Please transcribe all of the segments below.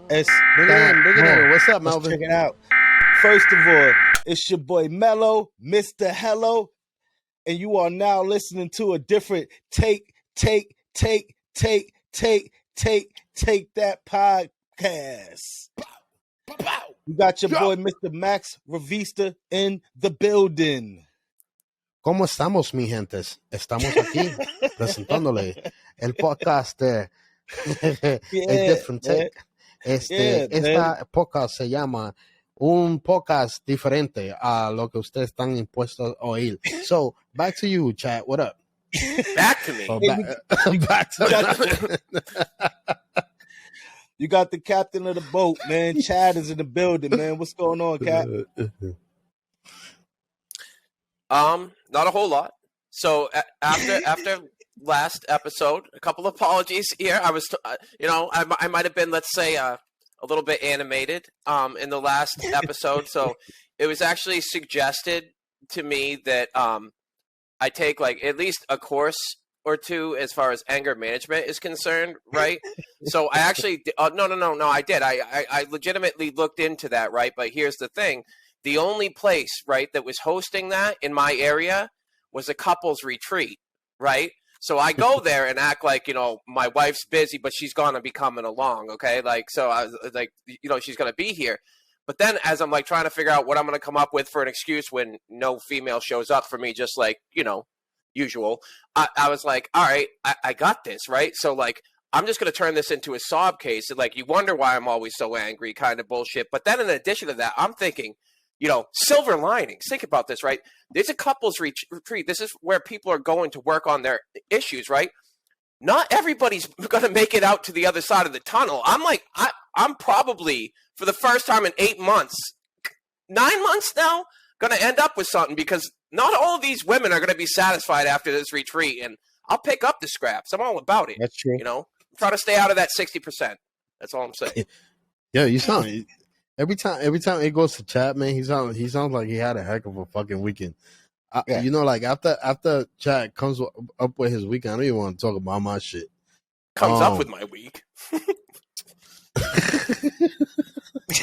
Bring it in. What's up, Let's Melvin? check it out. First of all, it's your boy Mello, Mr. Hello, and you are now listening to a different take that podcast. You got your boy Mr. Max Revista in the building. ¿Cómo estamos, mi gentes? Estamos aquí presentándole el podcast de A Different Take. Esta podcast se llama un podcast diferente a lo que ustedes están impuestos a oír. So, back to you, chat. What up? Back to me. Back to You got the captain of the boat, man. Chad is in the building, man. What's going on, Cap? Not a whole lot. So after last episode, a couple of apologies here. I was, I might have been, let's say, a little bit animated in the last episode. So it was actually suggested to me that I take like at least a course or two as far as anger management is concerned, right? So I actually no, I did. I legitimately looked into that, right? But here's the thing. The only place, right, that was hosting that in my area was a couples retreat, right? So I go there and act like, my wife's busy, but she's going to be coming along, okay? Like, so I was like, she's going to be here. But then as I'm like trying to figure out what I'm going to come up with for an excuse when no female shows up for me, just like, usual, I was like, all right, I got this, right? So like, I'm just going to turn this into a sob case. And like, you wonder why I'm always so angry kind of bullshit. But then in addition to that, I'm thinking, silver linings. Think about this, right? There's a couples retreat. This is where people are going to work on their issues, right? Not everybody's going to make it out to the other side of the tunnel. I'm like, I'm probably, for the first time in 8 months, 9 months now, going to end up with something because not all of these women are going to be satisfied after this retreat. And I'll pick up the scraps. I'm all about it. That's true. Try to stay out of that 60%. That's all I'm saying. Yeah, you sound... Every time it goes to chat, man, he sounds like he had a heck of a fucking weekend. Yeah. Like after chat comes up with his weekend, I don't even want to talk about my shit. Comes up with my week.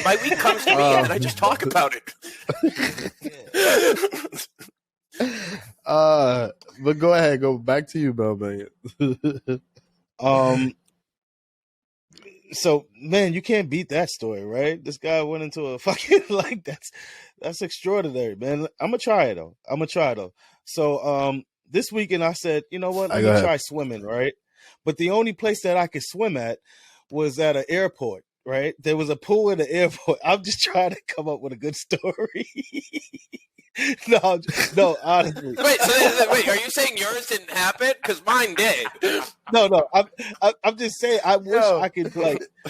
My week comes to me and I just talk about it. But go ahead, go back to you, Bell, man. So, man, you can't beat that story, right? This guy went into a fucking that's extraordinary, man. I'm gonna try it though. So, this weekend I said, you know what? I'm gonna try swimming, right? But the only place that I could swim at was at an airport, right? There was a pool in the airport. I'm just trying to come up with a good story. No, honestly. Wait, are you saying yours didn't happen? Because mine did. No, I'm just saying. I wish I could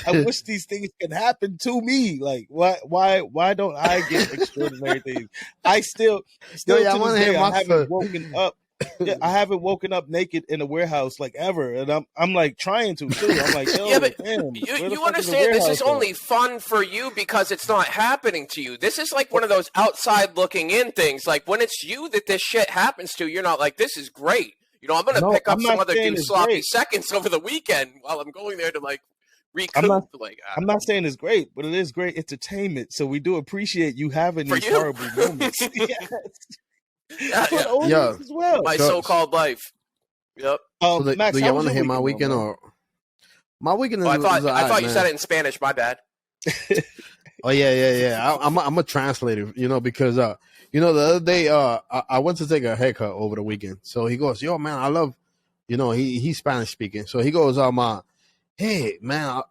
I wish these things could happen to me. Like, why don't I get extraordinary things? I still to this day, I haven't woken up. Yeah, I haven't woken up naked in a warehouse like ever, and I'm like trying to too. I'm like, yo, but damn, you understand this is only fun for you because it's not happening to you. This is like one of those outside looking in things. Like when it's you that this shit happens to, you're not like, this is great. I'm going to pick up some other dude's sloppy seconds over the weekend while I'm going there to like recoup. I'm not saying it's great, but it is great entertainment. So we do appreciate you having these horrible moments. Yes. Yeah. As well. My so-called life. Yep. Max, do you want to hear my weekend or my weekend? I thought you said it in Spanish. My bad. Oh yeah. I'm a translator, because the other day I went to take a haircut over the weekend. So he goes, "Yo, man, I love," he's Spanish speaking. So he goes, "Hey, man,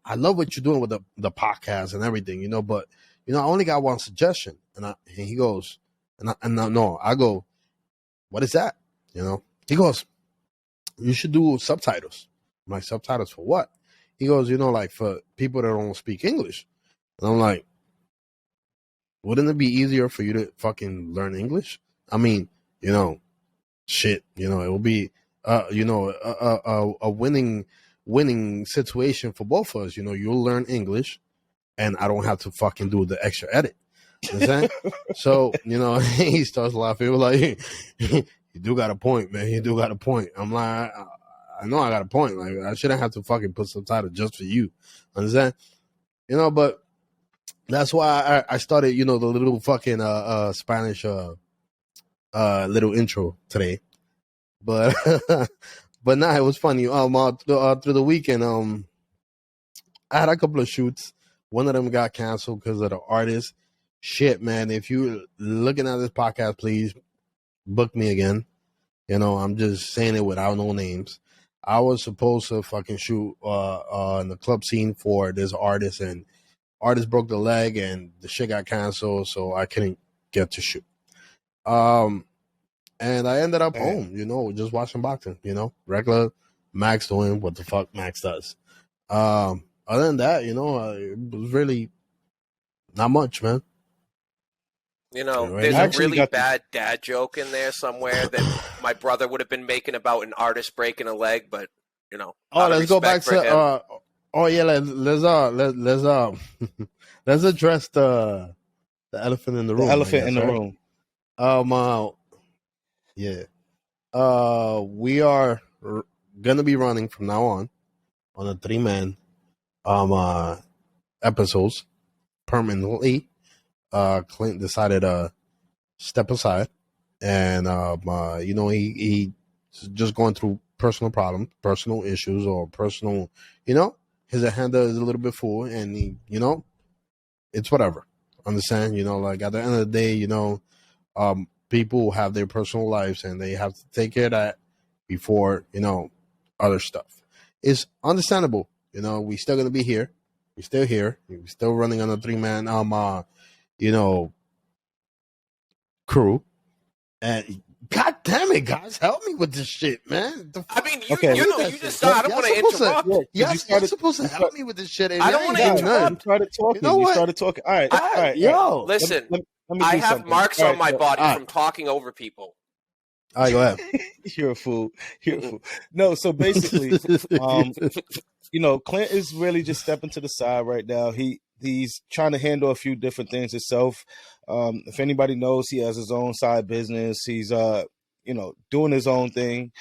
I love what you're doing with the podcast and everything, but I only got one suggestion." And he goes. I go, what is that? He goes, you should do subtitles. I'm like, subtitles for what? He goes, like for people that don't speak English. And I'm like, wouldn't it be easier for you to fucking learn English? I mean, shit, it will be, a winning situation for both of us. You'll learn English and I don't have to fucking do the extra edit. So, he starts laughing. Like, you do got a point, man. You do got a point. I'm like, I know I got a point. Like, I shouldn't have to fucking put subtitles just for you. Understand? But that's why I started, the little fucking Spanish little intro today. But but nah, it was funny. Through the weekend, I had a couple of shoots. One of them got canceled because of the artist. Shit, man. If you're looking at this podcast, please book me again. I'm just saying it without no names. I was supposed to fucking shoot in the club scene for this artist, and artist broke the leg, and the shit got canceled, so I couldn't get to shoot. And I ended up home, just watching boxing. Regular Max doing what the fuck Max does. Other than that, it was really not much, man. There's a really bad dad joke in there somewhere that my brother would have been making about an artist breaking a leg, but let's go back to let's address the elephant in the room. The elephant in the room. We are gonna be running from now on a 3-man episodes permanently. Clint decided to step aside, and he's just going through personal problems, personal issues, or personal, his agenda is a little bit full, and he, it's whatever. Understand? Like at the end of the day, people have their personal lives, and they have to take care of that before other stuff. It's understandable. We still gonna be here. We're still here. We're still running on a 3-man crew. And God damn it, guys, help me with this shit, man. You just started. I don't want to interrupt. You're supposed to help me with this shit. I don't want to interrupt. You started talking. You started talking. All right. Yo, listen. Let me I have something. Marks on my body from talking over people. All right, go ahead. You're a fool. No, so basically, Clint is really just stepping to the side right now. He's trying to handle a few different things himself. If anybody knows, he has his own side business. He's doing his own thing.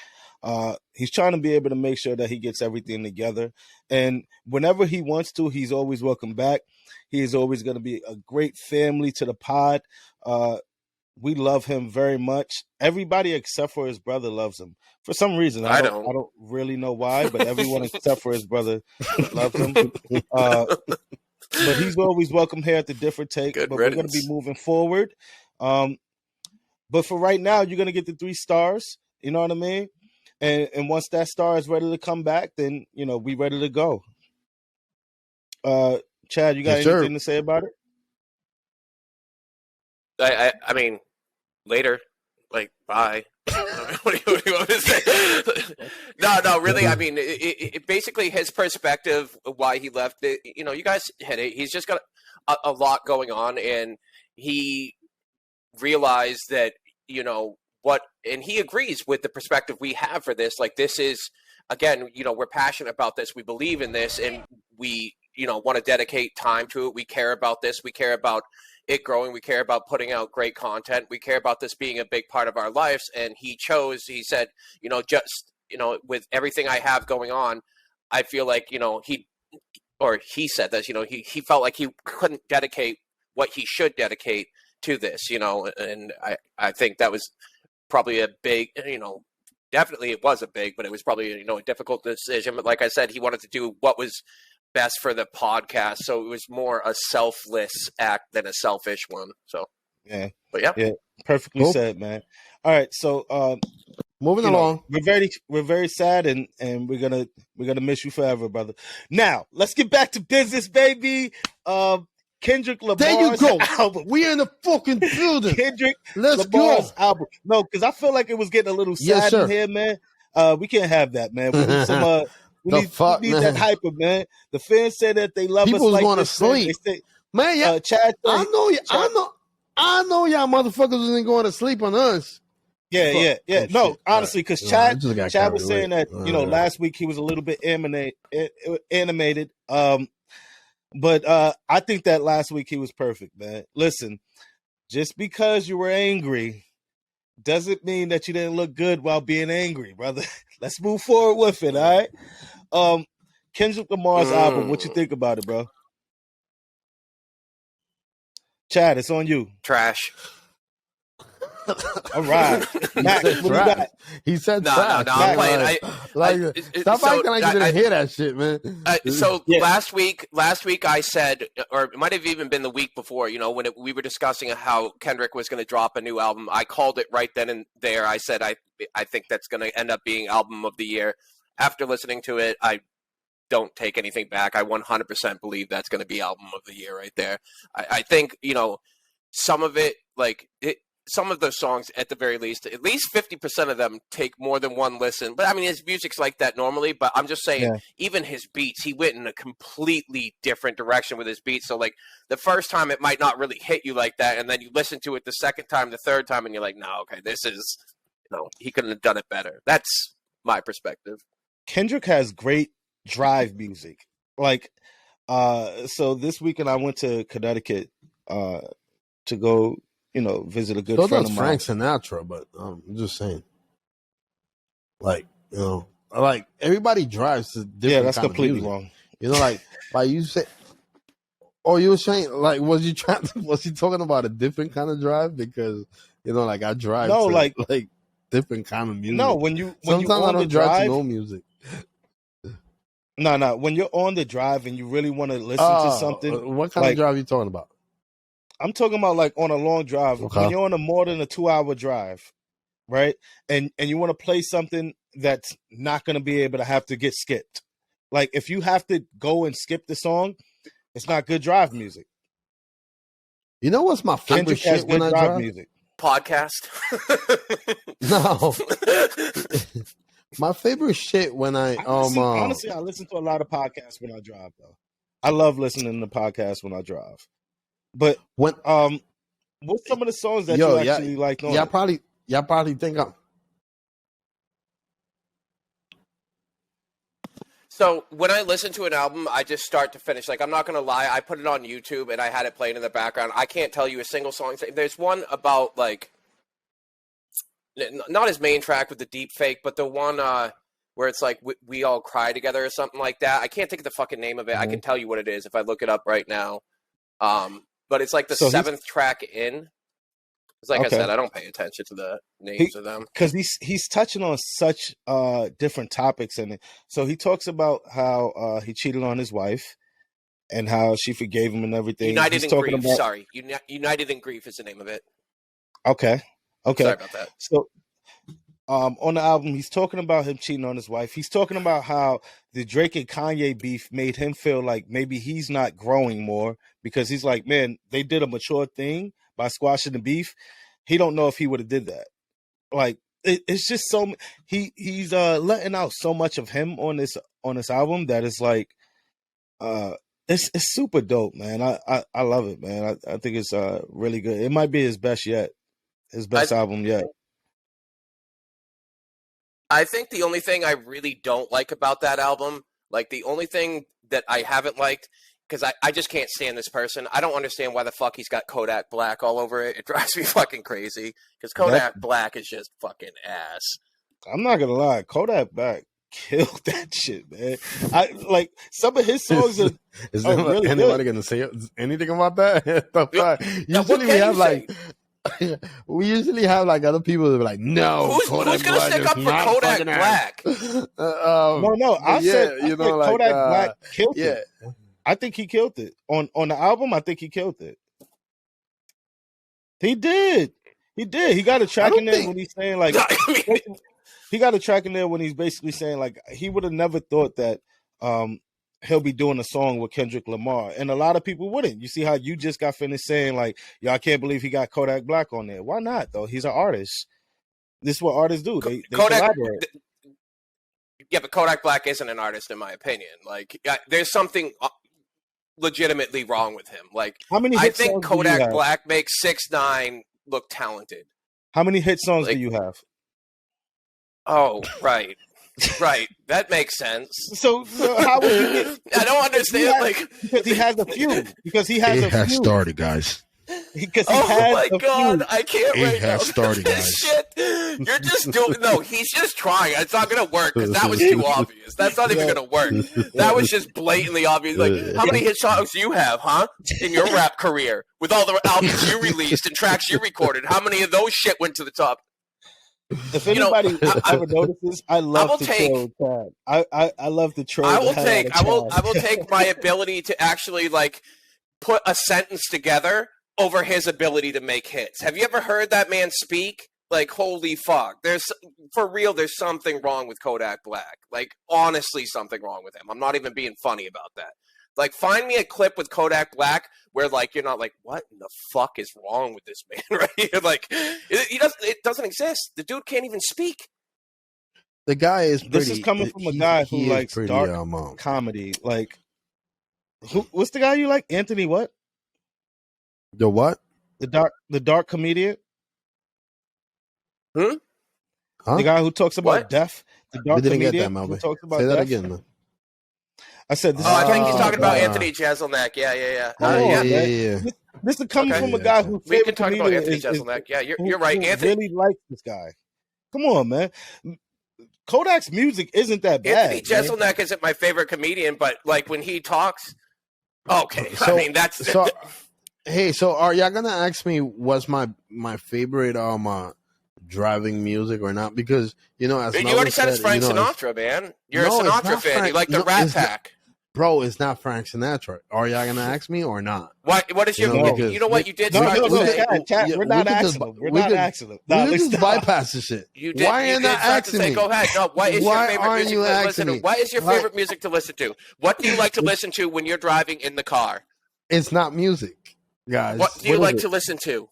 He's trying to be able to make sure that he gets everything together. And whenever he wants to, he's always welcome back. He is always going to be a great family to the pod. We love him very much. Everybody except for his brother loves him. For some reason, I don't really know why, but everyone except for his brother loves him. But he's always welcome here at the Different Take. But we're going to be moving forward. But for right now, you're going to get the 3 stars. You know what I mean? And once that star is ready to come back, then, we ready to go. Chad, you got anything to say about it? I mean, later. Like, bye. What do you want to say? No, really. I mean, it basically his perspective, why he left it. You guys hit it. He's just got a lot going on, and he realized that and he agrees with the perspective we have for this. Like, this is, again, we're passionate about this. We believe in this, and we want to dedicate time to it. We care about this. We care about it growing. We care about putting out great content. We care about this being a big part of our lives. And he said, with everything I have going on, I feel like, he said this, he felt like he couldn't dedicate what he should dedicate to this, and I think that was probably a big, definitely it was a big, but it was probably, a difficult decision. But like I said, he wanted to do what was best for the podcast, so it was more a selfless act than a selfish one. So yeah, but yeah, perfectly said, man. All right, so moving along, we're very sad, and we're gonna miss you forever, brother. Now let's get back to business, baby. Kendrick Lamar's there you go. album. We in the fucking building. Let's Lamar's go. Album. No, because I feel like it was getting a little sad in here, man. We can't have that, man. We need some. We need that hyper, man. The fans say that they love People us like going this. To sleep. Man, yeah. Chad, I know y'all motherfuckers isn't going to sleep on us. Yeah. No, honestly, because Chad was saying that, last week he was a little bit animated. But I think that last week he was perfect, man. Listen, just because you were angry doesn't mean that you didn't look good while being angry, brother. Let's move forward with it, all right? Kendrick Lamar's album, what you think about it, bro? Chad, it's on you. Trash. All right. Max, what you got? He said No, trash. no, I'm playing. Stop acting like you didn't hear that shit, man. Last week I said, or it might have even been the week before, when we were discussing how Kendrick was going to drop a new album. I called it right then and there. I said I think that's going to end up being album of the year. After listening to it, I don't take anything back. I 100% believe that's going to be album of the year right there. I think, some of it, some of those songs, at the very least 50% of them take more than one listen. But I mean, his music's like that normally. But I'm just saying, even his beats, he went in a completely different direction with his beats. So, the first time it might not really hit you like that, and then you listen to it the second time, the third time, and you're like, no, okay, this is, he couldn't have done it better. That's my perspective. Kendrick has great drive music. So this weekend I went to Connecticut to go, visit a good friend of mine. Frank Sinatra, but I'm just saying, everybody drives to different. Yeah, that's kind completely of wrong. Like you said. Oh, you were saying was you talking about a different kind of drive? Because I drive to different kind of music. No, when sometimes I don't drive to no music. No. When you're on the drive and you really want to listen to something, what kind of drive are you talking about? I'm talking about on a long drive. Okay. When you're on a more than a 2-hour drive, right? And you want to play something that's not going to be able to have to get skipped. If you have to go and skip the song, it's not good drive music. You know what's my favorite shit when I drive? Music? Podcast. No. My favorite shit when honestly, I listen to a lot of podcasts when I drive, though. I love listening to podcasts when I drive. But what's some of the songs that you actually like? Y'all probably think I'm. So when I listen to an album, I just start to finish. I'm not going to lie. I put it on YouTube and I had it playing in the background. I can't tell you a single song. There's one about not his main track with the deep fake, but the one where it's we all cry together or something like that. I can't think of the fucking name of it. Mm-hmm. I can tell you what it is if I look it up right now. But it's the seventh track in. It's I said, I don't pay attention to the names of them. Because he's touching on such different topics in it. So he talks about how he cheated on his wife and how she forgave him and everything. United in Grief. Sorry. United in Grief is the name of it. Okay. Sorry about that. So on the album, he's talking about him cheating on his wife. He's talking about how the Drake and Kanye beef made him feel like maybe he's not growing more because he's like, man, they did a mature thing by squashing the beef. He don't know if he would have did that. It's just so he's letting out so much of him on this album that it's it's super dope, man. I love it, man. I think it's really good. It might be his best yet, his best album yet. I think the only thing I really don't like about that album, the only thing that I haven't liked, because I just can't stand this person. I don't understand why the fuck he's got Kodak Black all over it. It drives me fucking crazy, because Kodak Black is just fucking ass. I'm not going to lie. Kodak Black killed that shit, man. Some of his songs are Is really anybody going to say anything about that? Usually we have we usually have other people that are like, no, who's going to stick up for Kodak Black? No, I said Kodak Black killed it. I think he killed it on the album. I think he killed it. He did. He got a track in there when he's saying he got a track in there when he's basically saying he would have never thought that he'll be doing a song with Kendrick Lamar, and a lot of people wouldn't. You see how you just got finished saying yo, I can't believe he got Kodak Black on there. Why not though? He's an artist. This is what artists do. They collaborate. Yeah, but Kodak Black isn't an artist in my opinion. There's something legitimately wrong with him. How many? I think Kodak Black makes 6ix9ine look talented. How many hit songs do you have? Oh, right. Right, that makes sense. So how would you get? I don't understand. Because he has a few. Because he has a few. started, guys. Because oh my god, I can't right now. Started, this shit, you're just doing. No, he's just trying. It's not gonna work because that was too obvious. That's not even gonna work. That was just blatantly obvious. Like, how many hit songs do you have, huh? In your rap career, with all the albums you released and tracks you recorded, how many of those shit went to the top? If anybody ever notices, I love to troll Chad. I love to troll. I will take my ability to actually like put a sentence together over his ability to make hits. Have you ever heard that man speak? Like, holy fuck. There's something wrong with Kodak Black. Like, honestly, something wrong with him. I'm not even being funny about that. Like, find me a clip with Kodak Black where, like, you're not like, what in the fuck is wrong with this man, right? You're like, it doesn't exist. The dude can't even speak. The guy is pretty... This is coming from a guy who likes dark comedy. Like, what's the guy you like? Anthony what? The what? The dark comedian? Huh? The guy who talks about death? The dark we didn't comedian get that, Melvin. Say that death? again, man. I said, I think he's talking about Anthony Jeselnik. Yeah. Yeah. This is coming from a guy who we can talk about Anthony Jeselnik. Yeah, you're right. Anthony really likes this guy. Come on, man. Kodak's music isn't that bad. Anthony Jeselnik isn't my favorite comedian, but like when he talks, okay. So, I mean, that's so. Hey, so are y'all gonna ask me what's my favorite driving music or not? Because as you already said it's Frank Sinatra, man. You're a Sinatra fan. You like the Rat Pack. Bro, it's not Frank Sinatra. Are y'all gonna ask me or not? What is your? You know what you did? We're not asking them. We're not asking them. We just bypass the shit. You did. Why are you not asking me? Go ahead. No. What is your favorite music to listen to? What is your favorite music to listen to? What do you like to listen to when you're driving in the car? It's not music, guys. What do you like to listen to?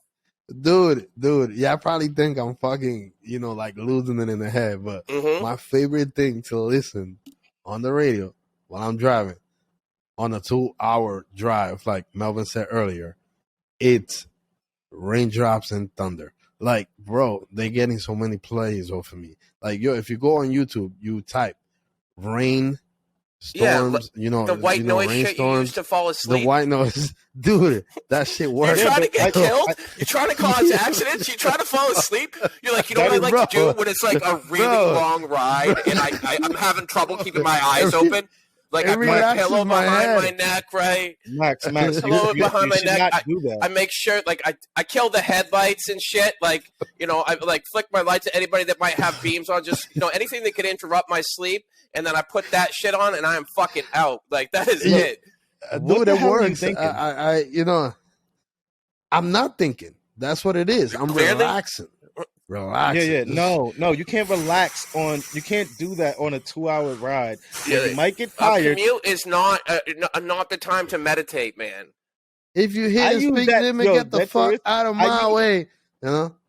Dude, y'all probably think I'm fucking, like losing it in the head, but my favorite thing to listen on the radio while I'm driving on a 2-hour drive, like Melvin said earlier, it's Raindrops and Thunder. Like, bro, they're getting so many plays off of me. Like, if you go on YouTube, you type rain storms, the white noise shit you used to fall asleep. The white noise, dude, that shit works. You're trying to get killed. You're trying to cause accidents. You're trying to fall asleep. You're like, you know what I like to do when it's like a really long ride and I'm having trouble keeping my eyes open. Like I put a pillow behind my neck, right? Max, pillow behind my neck. I make sure, like I kill the headlights and shit. Like I like flick my lights at anybody that might have beams on. Just anything that could interrupt my sleep. And then I put that shit on, and I am fucking out. Like that is it. Dude, it works. I'm not thinking. That's what it is. I'm relaxing. Yeah. No, you can't relax you can't do that on a 2-hour ride. Yeah, you might get tired. A commute is not the time to meditate, man. If you hit a speed limit, get the fuck out of my way.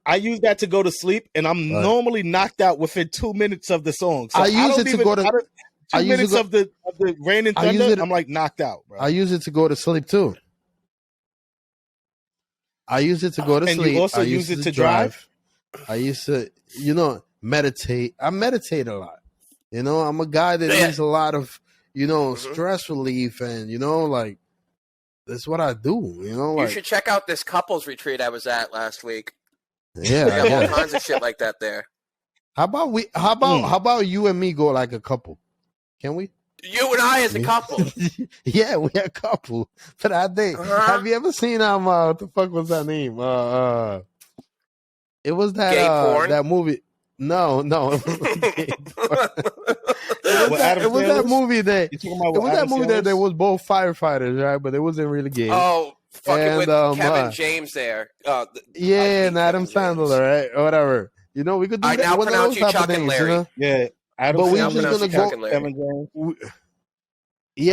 I use that to go to sleep, and I'm normally knocked out within 2 minutes of the song. So I use it to go to 2 minutes of the rain and thunder. I'm like knocked out, bro. I use it to go to sleep too. I use it to go to sleep. And you also use it to drive? I used to, meditate. I meditate a lot. I'm a guy that needs a lot of, stress relief, and like that's what I do. You should check out this couples retreat I was at last week. Yeah, we have all kinds of shit like that there. How about you and me go like a couple? Can we? You and I as a couple. Yeah, we a couple. But I think have you ever seen what the fuck was that name? It was that gay porn? That movie. No. It was that movie that they was both firefighters, right? But it wasn't really gay. Oh, fucking with Kevin James there. And Adam Sandler, right? Or whatever. We could do I that. now pronounce you Chuck and Larry. Yeah. But we're just gonna go.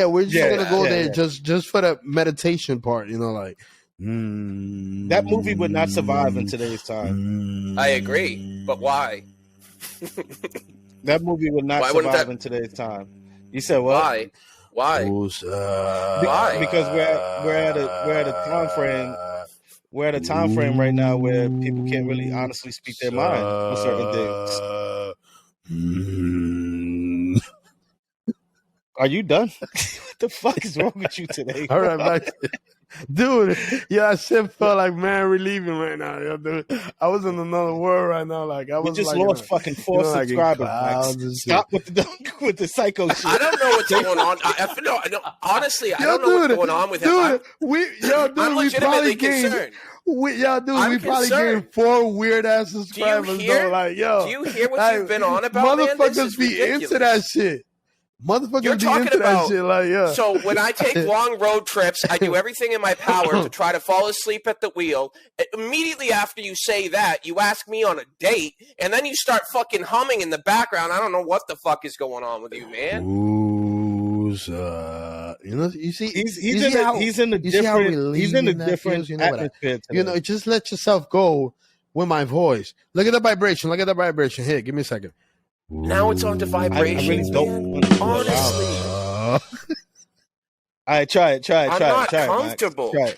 We're just gonna go there just for the meditation part. That movie would not survive in today's time. I agree, but why? That movie would not survive in today's time. You said what? Why? Why? Because we're at a time frame. We're at a time frame right now where people can't really honestly speak their mind on certain things. Are you done? What the fuck is wrong with you today? All right, back. Dude, yeah, shit felt like man relieving right now, yo, dude. I was in another world right now, like I was. We just like, lost fucking 4 subscribers. Max. Stop with the psycho shit. I don't know what's going on. Honestly, I don't know what's going on with him. I'm legitimately concerned. We probably gained 4 weird ass subscribers. Do you hear what you've been on about? Motherfuckers be into that shit. Motherfuckers be into that shit. So when I take long road trips, I do everything in my power to try to fall asleep at the wheel. Immediately after you say that, you ask me on a date, and then you start fucking humming in the background. I don't know what the fuck is going on with you, man. You see, he's in a different atmosphere. Just let yourself go with my voice. Look at the vibration. Here, give me a second. Now it's on to vibration. I really don't. Honestly. All right, try it. I'm not comfortable. Try it.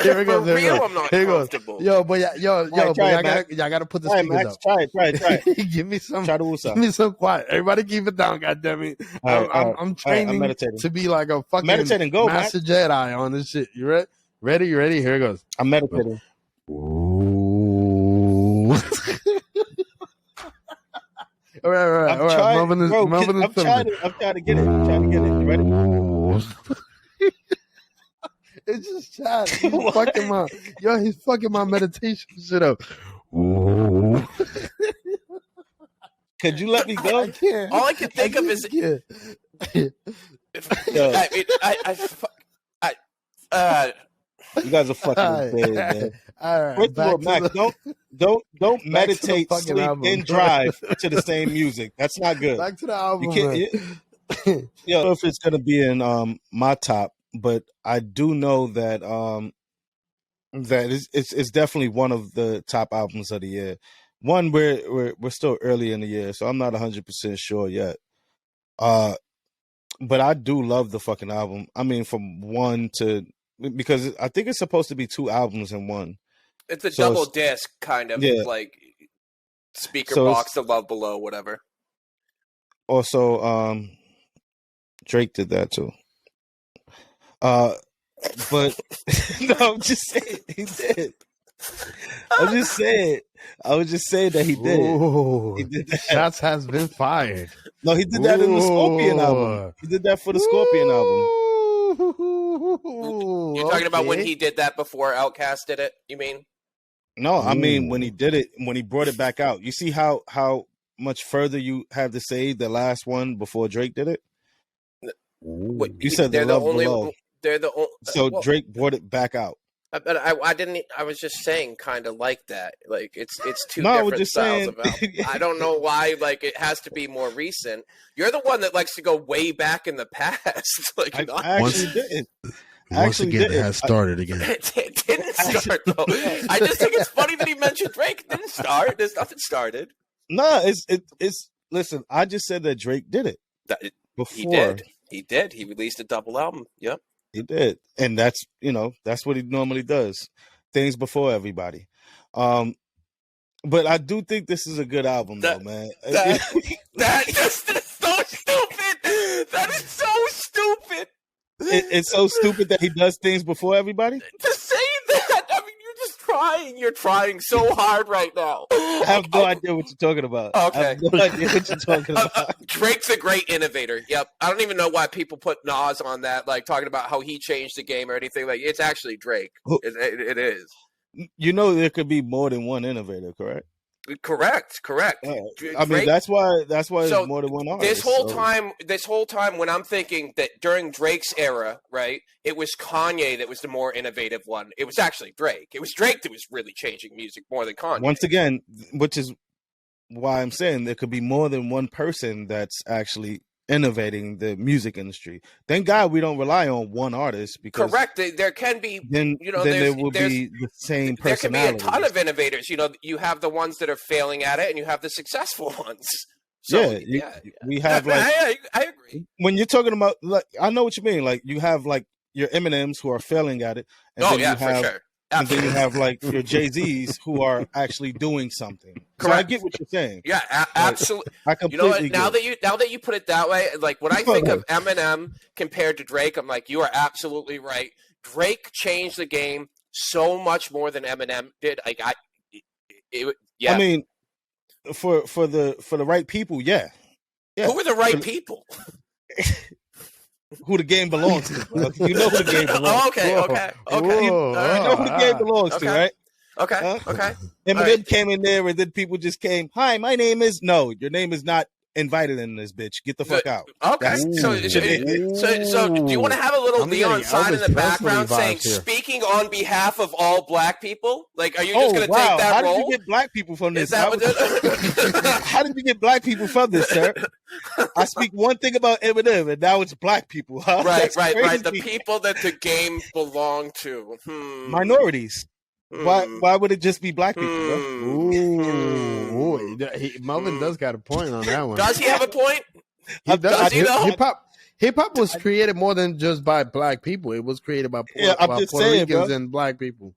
Here it goes. For real, I'm not comfortable. Yo, y'all gotta put the speakers up. Try it. Give me some quiet. Everybody keep it down, goddammit. I'm training to be like a fucking master Jedi on this shit. You ready? You ready? Here it goes. I'm meditating. All right. I'm trying to get it. You ready? It's just Chad. He's fucking my meditation shit up. Could you let me go? I can't. All I can think of is. You guys are fucking insane, man. All right. First of all, Max, don't meditate, sleep, and drive to the same music. That's not good. Back to the album. I don't know if it's gonna be in my top, but I do know that that it's definitely one of the top albums of the year. One we're still early in the year, so I'm not 100% sure yet. But I do love the fucking album. I mean, from one to. Because I think it's supposed to be 2 albums in one. It's a double disc kind of like speaker box, The Love Below, whatever. Also, Drake did that too. But no, I'm just saying he did. I was just saying that he did. Ooh, he did that. Shots has been fired. No, he did that in the Scorpion album. He did that for the Scorpion album. You're talking about when he did that before Outkast did it, you mean? No, I mean when he did it, when he brought it back out. You see how much further you have to say the last one before Drake did it? What, you said they're the only below. They're the only. So Drake brought it back out. But I didn't. I was just saying, kind of like that. Like it's two different styles of album. I don't know why. Like it has to be more recent. You're the one that likes to go way back in the past. Like I actually didn't. Once again, it has started again. It didn't start though. I just think it's funny that he mentioned Drake. It didn't start. There's nothing started. No, it's. Listen, I just said that Drake did it before. He did. He released a double album. Yep. He did. And that's what he normally does. Things before everybody. But I do think this is a good album though, man. That just is so stupid. That is so stupid. It's so stupid that he does things before everybody? To say that, I mean, you're just trying. You're trying so hard right now. I have no idea what you're talking about. Okay. I have no idea what you're talking about. Drake's a great innovator. Yep. I don't even know why people put Nas on that, like talking about how he changed the game or anything. Like, it's actually Drake. It is. You know there could be more than one innovator, correct? Correct. Yeah. I mean, that's why there's more than one artist. This whole time when I'm thinking that during Drake's era, right, it was Kanye that was the more innovative one. It was actually Drake. It was Drake that was really changing music more than Kanye. Once again, which is why I'm saying there could be more than one person that's actually innovating the music industry. Thank God we don't rely on one artist, because correct. There can be then there will be the same personality. There can be a ton of innovators. You have the ones that are failing at it, and you have the successful ones. So, we have I agree. When you're talking about, like, I know what you mean. Like you have like your Eminems who are failing at it, and then you have for sure. and then you have like your Jay-Z's who are actually doing something. Correct. So I get what you're saying. Yeah, absolutely. I completely now that you put it that way, like when I think of Eminem compared to Drake, I'm like, you are absolutely right. Drake changed the game so much more than Eminem did. Like I mean, for the right people, yeah. Who are the right people? Who the game belongs to, bro. You know who the game belongs to. Okay. You know who the game belongs to, right? Okay. Eminem right. Came in there and then people just came, hi, my name is... No, your name is not invited in this bitch. Get the fuck out. Okay. So do you want to have a little Leon sign in the background saying, speaking on behalf of all black people? Like, are you just going to take that role? How did you get black people from this? Is that what How did you get black people from this, sir? I speak one thing about Eminem, and now it's black people. Huh? Right. The people that the game belonged to. Minorities. Why would it just be black people? Ooh. Melvin does got a point on that one. Does he have a point? He does. Hip hop was created more than just by black people. It was created by Puerto Ricans and black people.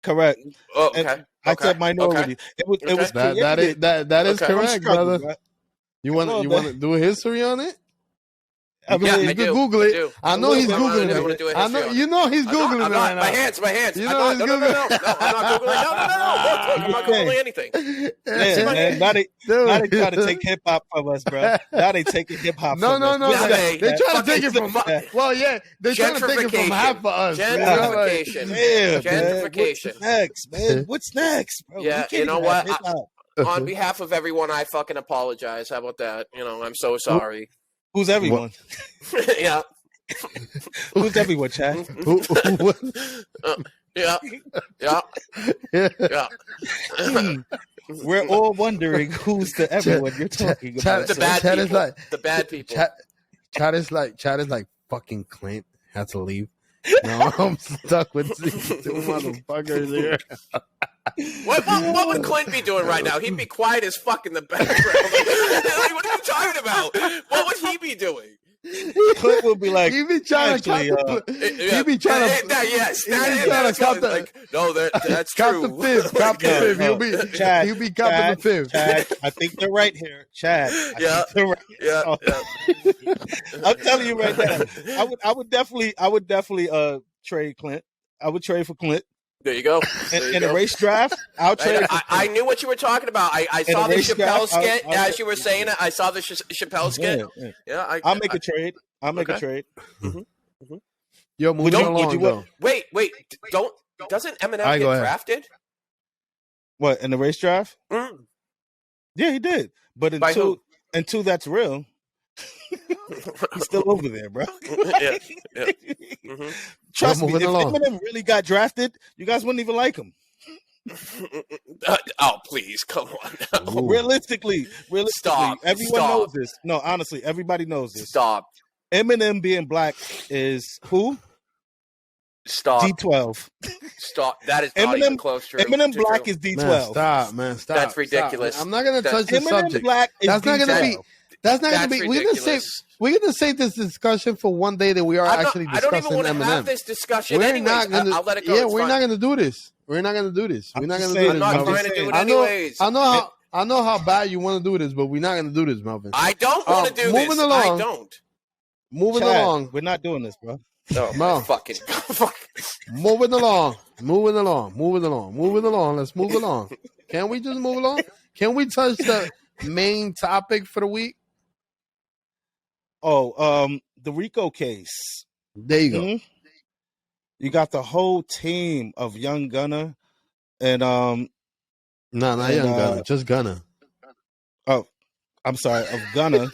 Correct. Okay. I said minority. Okay. It was that is correct, brother. Right? You want to do a history on it? You can Google it. I know he's Googling it. I know you know he's Googling it right now. My hands. You know he's Googling. No, I'm not Googling. No. I'm not Googling anything. Yeah, man. Now they try to take hip hop from us, bro. Now they taking hip hop from us. No. They try to take it from us. Well, yeah, they're trying to take it from half of us. Gentrification. Gentrification. What's next, man? What's next, bro? Yeah, you know what? On behalf of everyone, I fucking apologize. How about that? I'm so sorry. Who's everyone? Yeah. Who's everyone, Chad? Yeah. We're all wondering who's the everyone you're talking about. The bad people. The bad people. Chad is like fucking Clint had to leave. No, I'm stuck with these two motherfuckers here. What would Clint be doing right now? He'd be quiet as fuck in the background. What are you talking about? What would he be doing? Clint would be like, he'd be trying to cop that's true. The fifth. Cop the fifth. He'll be copping the fifth. Chad, I think they're right here. Chad. Yeah. I'm telling you right now. I would definitely trade Clint. I would trade for Clint. There you go. In a race draft, I'll trade. I knew what you were talking about. I saw the Chappelle skit as you were saying it. I saw the Chappelle skit. Yeah, I'll make a trade. A trade. Mm-hmm. Yo, moving along though. Wait. Doesn't Eminem get drafted? What, in the race draft? Mm. Yeah, he did. But until that's real, he's still over there, bro. Yeah. Mm-hmm. Trust me, if Eminem really got drafted, you guys wouldn't even like him. Oh, please, come on. Realistically, Stop. Everyone knows this. No, honestly, everybody knows this. Stop. Eminem being black is who? Stop. D12. Stop. That is not even close to Eminem black is D12. Man, stop. That's ridiculous. Stop. I'm not going to touch the Eminem subject. Black is That's not going to be. That's not going to be. We're going to save this discussion for one day that we are actually discussing Eminem. I don't even want to have this discussion. I'll let it go. Yeah, we're not going to do this. We're not going to do this. We're not going to do this. I'm not trying to do it anyways. I know how bad you want to do this, but we're not going to do this, Melvin. I don't want to do this. I don't. Moving along. We're not doing this, bro. No, fucking. Moving along. Let's move along. Can we just move along? Can we touch the main topic for the week? Oh, the Rico case. There you go. Mm-hmm. You got the whole team of Young Gunna and No, not Young Gunna, just Gunna. Oh, I'm sorry, of Gunna.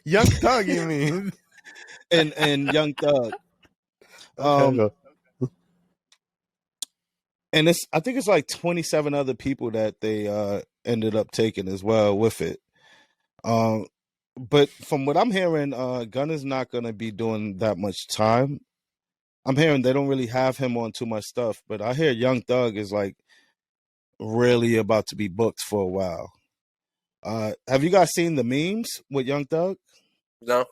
Young Thug, you mean? and Young Thug. And I think it's like 27 other people that they ended up taking as well with it. But from what I'm hearing, Gunna's not going to be doing that much time. I'm hearing they don't really have him on too much stuff, but I hear Young Thug is like really about to be booked for a while. Have you guys seen the memes with Young Thug? No.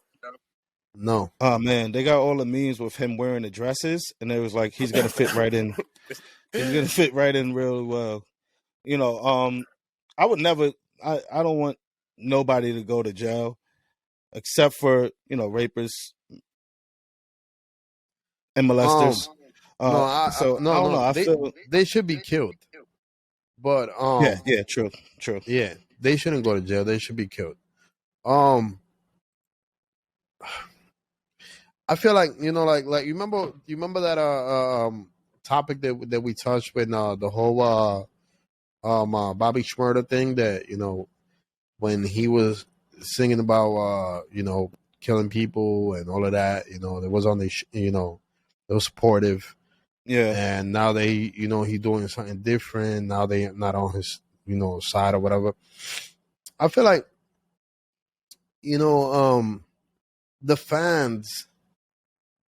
No. Oh man, they got all the memes with him wearing the dresses, and it was like he's gonna fit right in. He's gonna fit right in really well. You know, I would never. I don't want nobody to go to jail, except for rapists and molesters. No, So I no, don't know. no. I feel They should be killed. But yeah, true. yeah, they shouldn't go to jail. They should be killed. Um, I feel like like you remember that topic that we touched with the whole Bobby Schmurda thing, that when he was singing about killing people and all of that, it was on the it was supportive. Yeah. And now they he's doing something different. Now they not on his side or whatever. I feel like the fans,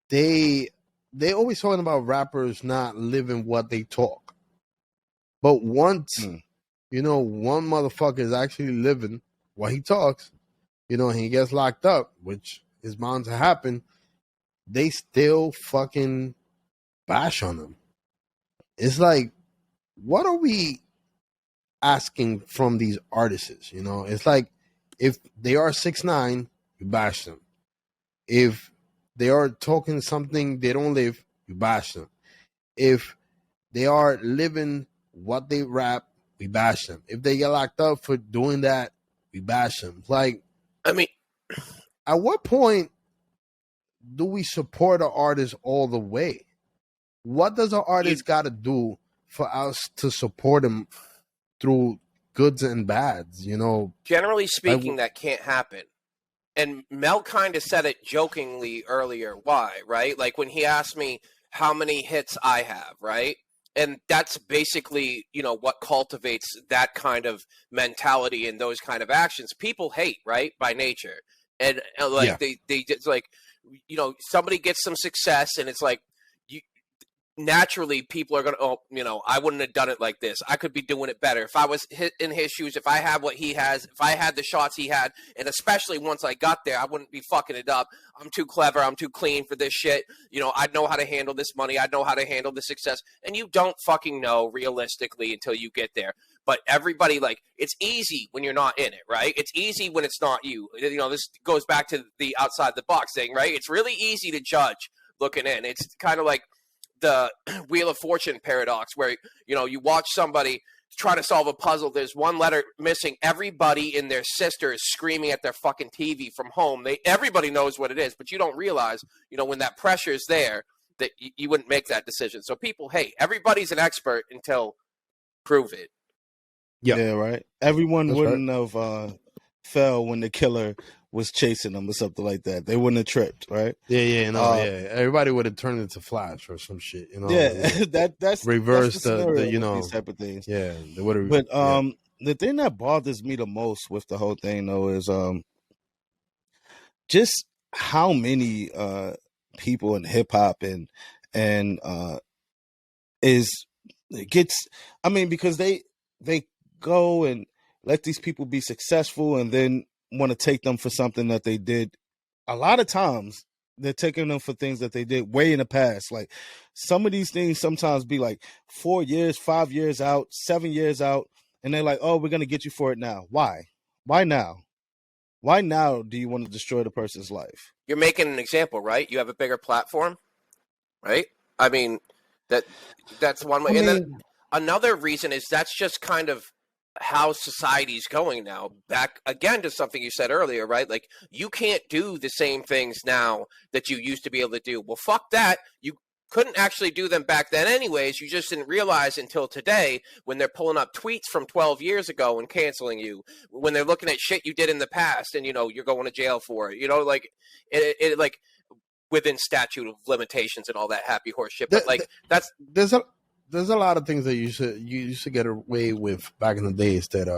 they always talking about rappers not living what they talk. But once one motherfucker is actually living what he talks, and he gets locked up, which is bound to happen, they still fucking bash on him. It's like, what are we asking from these artists? It's like, if they are 6ix9ine, you bash them. If they are talking something they don't live, you bash them. If they are living what they rap, we bash them. If they get locked up for doing that, we bash them. Like, I mean, at what point do we support an artist all the way? What does an artist got to do for us to support him through goods and bads? Generally speaking, that can't happen. And Mel kind of said it jokingly earlier. Why, right? Like when he asked me how many hits I have, right? And that's basically, what cultivates that kind of mentality and those kind of actions. People hate, right, by nature. And they just like, somebody gets some success and it's like, naturally people are going to, I wouldn't have done it like this. I could be doing it better. If I was in his shoes, if I had what he has, if I had the shots he had, and especially once I got there, I wouldn't be fucking it up. I'm too clever. I'm too clean for this shit. I know how to handle this money. I know how to handle the success. And you don't fucking know realistically until you get there. But everybody, like, it's easy when you're not in it, right? It's easy when it's not you. This goes back to the outside the box thing, right? It's really easy to judge looking in. It's kind of like the Wheel of Fortune paradox, where you watch somebody try to solve a puzzle, there's one letter missing, everybody and their sister is screaming at their fucking TV from home. Everybody knows what it is, but you don't realize when that pressure is there that you wouldn't make that decision. So people, hey, everybody's an expert until prove it. Yeah, right. Everyone wouldn't have fell when the killer was chasing them or something like that. They wouldn't have tripped, right? Yeah. Everybody would have turned into Flash or some shit. Yeah, that's reverse the these type of things. Yeah, they would have. But the thing that bothers me the most with the whole thing though is just how many people in hip hop and because they go and let these people be successful and then want to take them for something that they did. A lot of times they're taking them for things that they did way in the past. Like some of these things sometimes be like 4 years, 5 years out, 7 years out. And they're like, oh, we're going to get you for it now. Why? Why now? Why now do you want to destroy the person's life? You're making an example, right? You have a bigger platform, right? I mean, that's one way. And then another reason is that's just kind of how society's going now. Back again to something you said earlier, right? Like, you can't do the same things now that you used to be able to do. Well, fuck that. You couldn't actually do them back then anyways. You just didn't realize until today when they're pulling up tweets from 12 years ago and canceling you, when they're looking at shit you did in the past and, you're going to jail for it. Like, it like within statute of limitations and all that happy horse shit. But like, there's a lot of things that you used to get away with back in the days that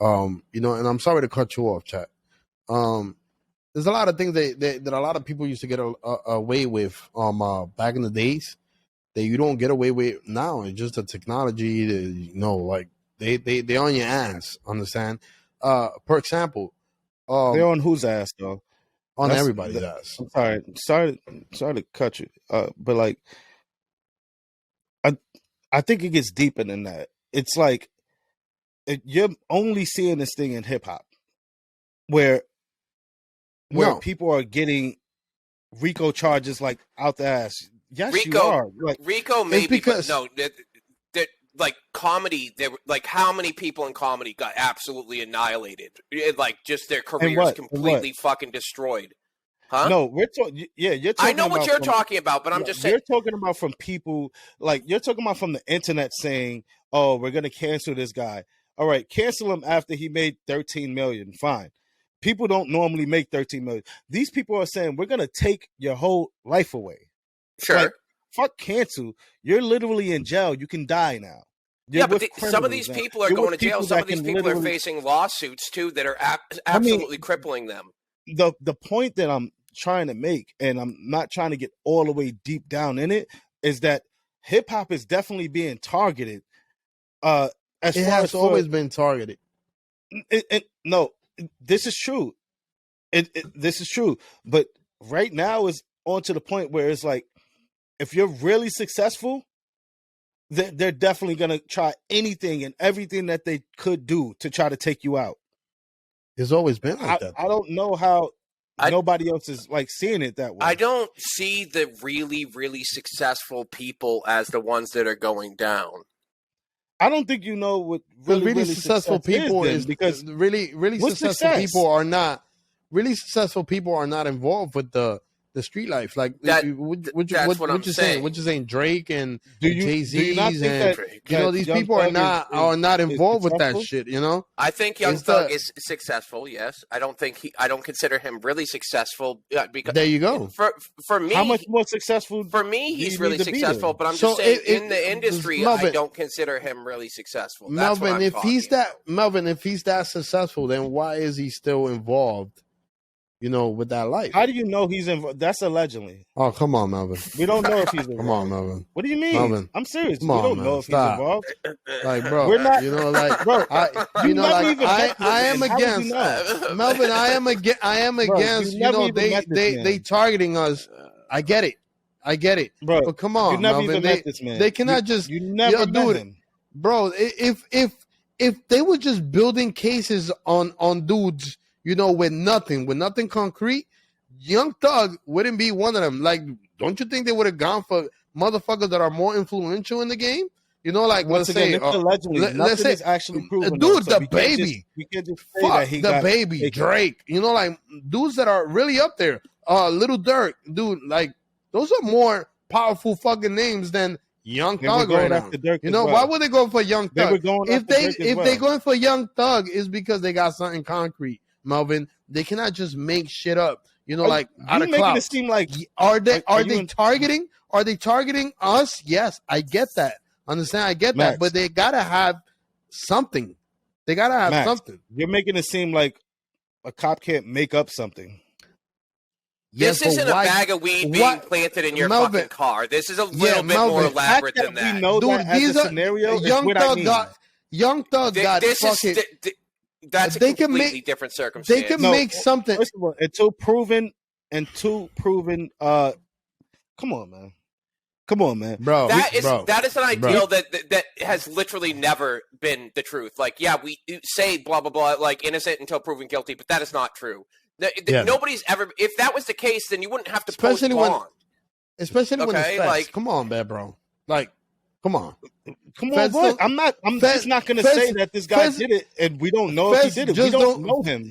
and I'm sorry to cut you off, chat. There's a lot of things that a lot of people used to get away with back in the days that you don't get away with now. It's just the technology that, like they on your ass, understand? For example, they're on whose ass though? On everybody does. I'm sorry to cut you. But like, I think it gets deeper than that. It's like you're only seeing this thing in hip hop, where people are getting RICO charges like out the ass. Yes, Rico, you are. Like, RICO maybe, because, but no, like comedy. Like how many people in comedy got absolutely annihilated? Like just their careers completely fucking destroyed. Huh? No, we're talking. Yeah, you're talking. I know what you're talking about, but I'm just saying. You're talking about from people, like you're talking about from the internet saying, "Oh, we're gonna cancel this guy." All right, cancel him after he made 13 million. Fine. People don't normally make 13 million. These people are saying we're gonna take your whole life away. Sure. Like, fuck cancel. You're literally in jail. You can die now. But some of these people are going to jail. Some of these people are facing lawsuits too that are absolutely crippling them. The point that I'm trying to make, and I'm not trying to get all the way deep down in it, is that hip hop is definitely being targeted. It has always been targeted. No, this is true. This is true. But right now is on to the point where it's like, if you're really successful, they're definitely going to try anything and everything that they could do to try to take you out. It's always been like that. I don't know how nobody else is like seeing it that way. I don't see the really, really successful people as the ones that are going down. I don't think you know what really successful people is, because really successful people are not involved with the street life. Like what you're saying. What you're saying, Drake and Jay-Z's and these people are not involved with that shit. You know, I think Young Thug is successful. Yes, I don't consider him really successful. Because there you go. For me, how much more successful? For me, he's really successful. But I'm just saying, in the industry, I don't consider him really successful. Melvin, if he's that successful, then why is he still involved? You know, with that life. How do you know he's involved? That's allegedly. Oh, come on, Melvin. We don't know if he's involved. Come on, Melvin. What do you mean? Melvin. I'm serious. We don't know if he's involved. Like, bro, we're not. You know, like, bro, I am against. Melvin, I am against. They targeting us. I get it, bro. But come on, you never Melvin. Even met this man. They cannot just. You never met him, bro. If they were just building cases on dudes, you know, with nothing concrete, Young Thug wouldn't be one of them. Like, don't you think they would have gone for motherfuckers that are more influential in the game? You know, like, let's say is actually proven. Dude, the baby. We can't just say that he got baby, Drake. You know, like dudes that are really up there. Little Durk, dude. Like, those are more powerful fucking names than Young Thug right now. You know, why would they go for Young Thug? If they're going for Young Thug, is because they got something concrete. Melvin, they cannot just make shit up. You know, like out of clout. It seem like are they targeting? Are they targeting us? Yes, I get that. Understand? I get that. But they gotta have something. They gotta have something. You're making it seem like a cop can't make up something. This isn't a bag of weed being planted in your fucking car. This is a little bit more elaborate than that. We know that as a scenario. Young Thug got fucking. That's a completely different circumstance. They can make something. First of all, until proven. Come on, man, bro. That is an ideal that has literally never been the truth. Like, yeah, we say blah blah blah, like innocent until proven guilty, but that is not true. Nobody's ever. If that was the case, then you wouldn't have to post bond. Especially when it's like, come on, man, bro. Like, come on. Come on, boy. I'm just not going to say that this guy did it, and we don't know if he did it. We don't know him.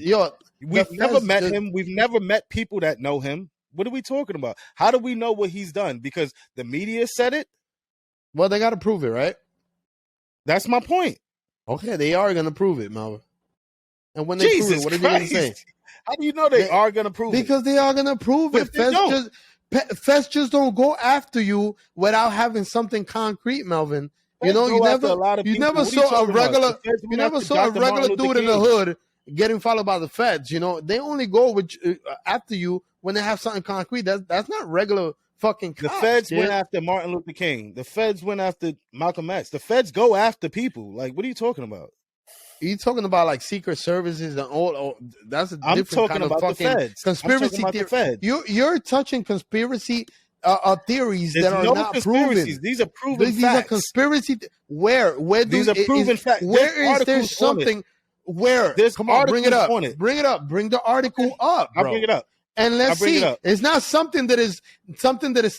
We've never met him. We've never met people that know him. What are we talking about? How do we know what he's done? Because the media said it? Well, they got to prove it, right? That's my point. Okay, they are going to prove it, Melvin. And when they prove it, what are they going to say? How do you know they are going to prove it? Because they are going to prove it. Feds just don't go after you without having something concrete, Melvin. You know, you never saw a regular dude in the hood getting followed by the feds. You know, they only go after you when they have something concrete. That's not regular fucking cops. The feds went after Martin Luther King. The feds went after Malcolm X. The feds go after people. Like, what are you talking about? You talking about like secret services and all? That's a different kind of fucking conspiracy theory. You're touching conspiracy theories that are not proven. These are proven facts. These are conspiracy. Where these are proven facts? Where is there something? Where? Come on, bring it up. Bring it up. Bring the article up, bro. I'll bring it up. And let's see. It's not something that is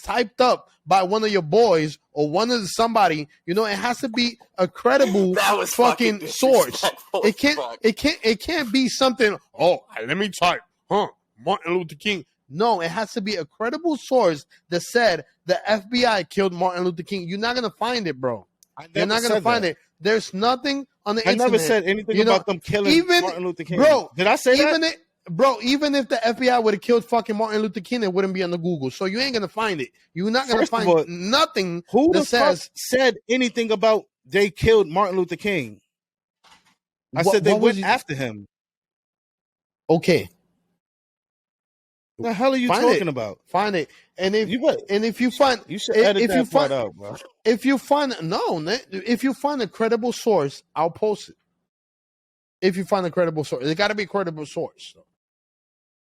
typed up by one of your boys or one of somebody. You know, it has to be a credible fucking source. It can't be something. Oh, let me type. Martin Luther King. No, it has to be a credible source that said the FBI killed Martin Luther King. You're not gonna find it, bro. You're not gonna find it. There's nothing on the internet. I never said anything about them killing Martin Luther King. Bro, did I say that? Even if the FBI would have killed fucking Martin Luther King, it wouldn't be on the Google. So you ain't gonna find it. You're not gonna find nothing that says said anything about they killed Martin Luther King. I said they went after him. Okay. What the hell are you talking about? Find it. And if you find you should edit that part out, bro. If you find a credible source, I'll post it. If you find a credible source, it got to be a credible source.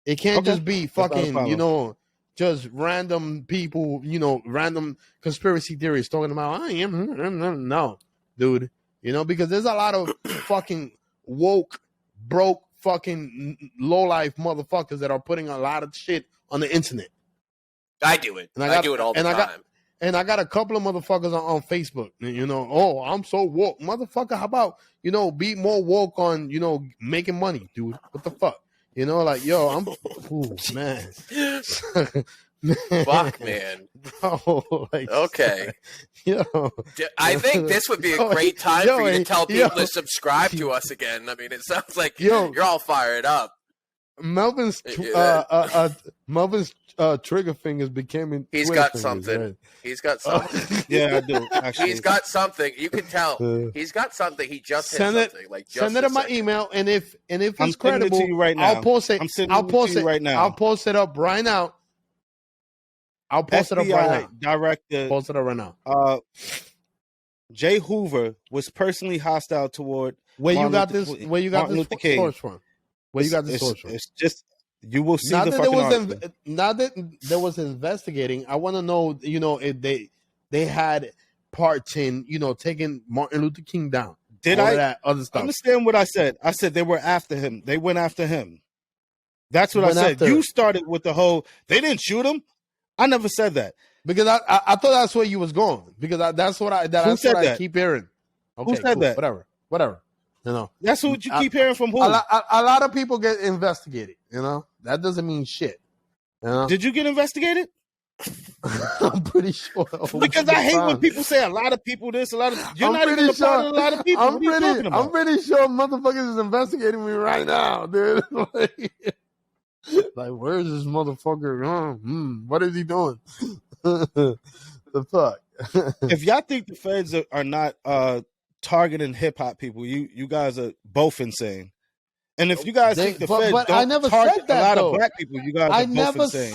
It can't just be fucking, just random people, random conspiracy theories talking about no, dude. Because there's a lot of fucking woke, broke, fucking low-life motherfuckers that are putting a lot of shit on the internet. I do it. I do it all the time. And I got a couple of motherfuckers on Facebook. Oh, I'm so woke. Motherfucker, how about, be more woke on, making money, dude. What the fuck? I'm, man. Fuck, man. Bro, okay. Yo. I think this would be a great time for you to tell people to subscribe to us again. I mean, it sounds like you're all fired up. Melvin's trigger fingers became. He's got something. Right? He's got something. Yeah, I do. Actually. He's got something. You can tell. He's got something. He just send hit something. Send it in my email, and if it's credible, to you right now. I'll post it. I'll post it right now. I'll post it up right now. I'll post it up right now. Director, post it up right now. Jay Hoover was personally hostile toward. Where you got this source from? Where you got this source from? It's just you will see now the that fucking now that there was investigating, I want to know, if they had parts in, taking Martin Luther King down. Did that other stuff? Understand what I said? I said they were after him. They went after him. That's what I said. You started with the whole. They didn't shoot him. I never said that because I thought that's where you was going because that's what I keep hearing. Okay, who said that? Whatever. That's what you keep hearing from who? A lot of people get investigated. That doesn't mean shit. Did you get investigated? I'm pretty sure. Because I hate when people say a lot of people this, a lot of. You're not even a part of a lot of people. What are you talking about? I'm pretty sure motherfuckers is investigating me right now, dude. Like, where's this motherfucker? What is he doing? The fuck? If y'all think the feds are not targeting hip hop people, you guys are both insane. And if you guys think the feds don't I never target said that, a lot though. of black people, you guys are both insane.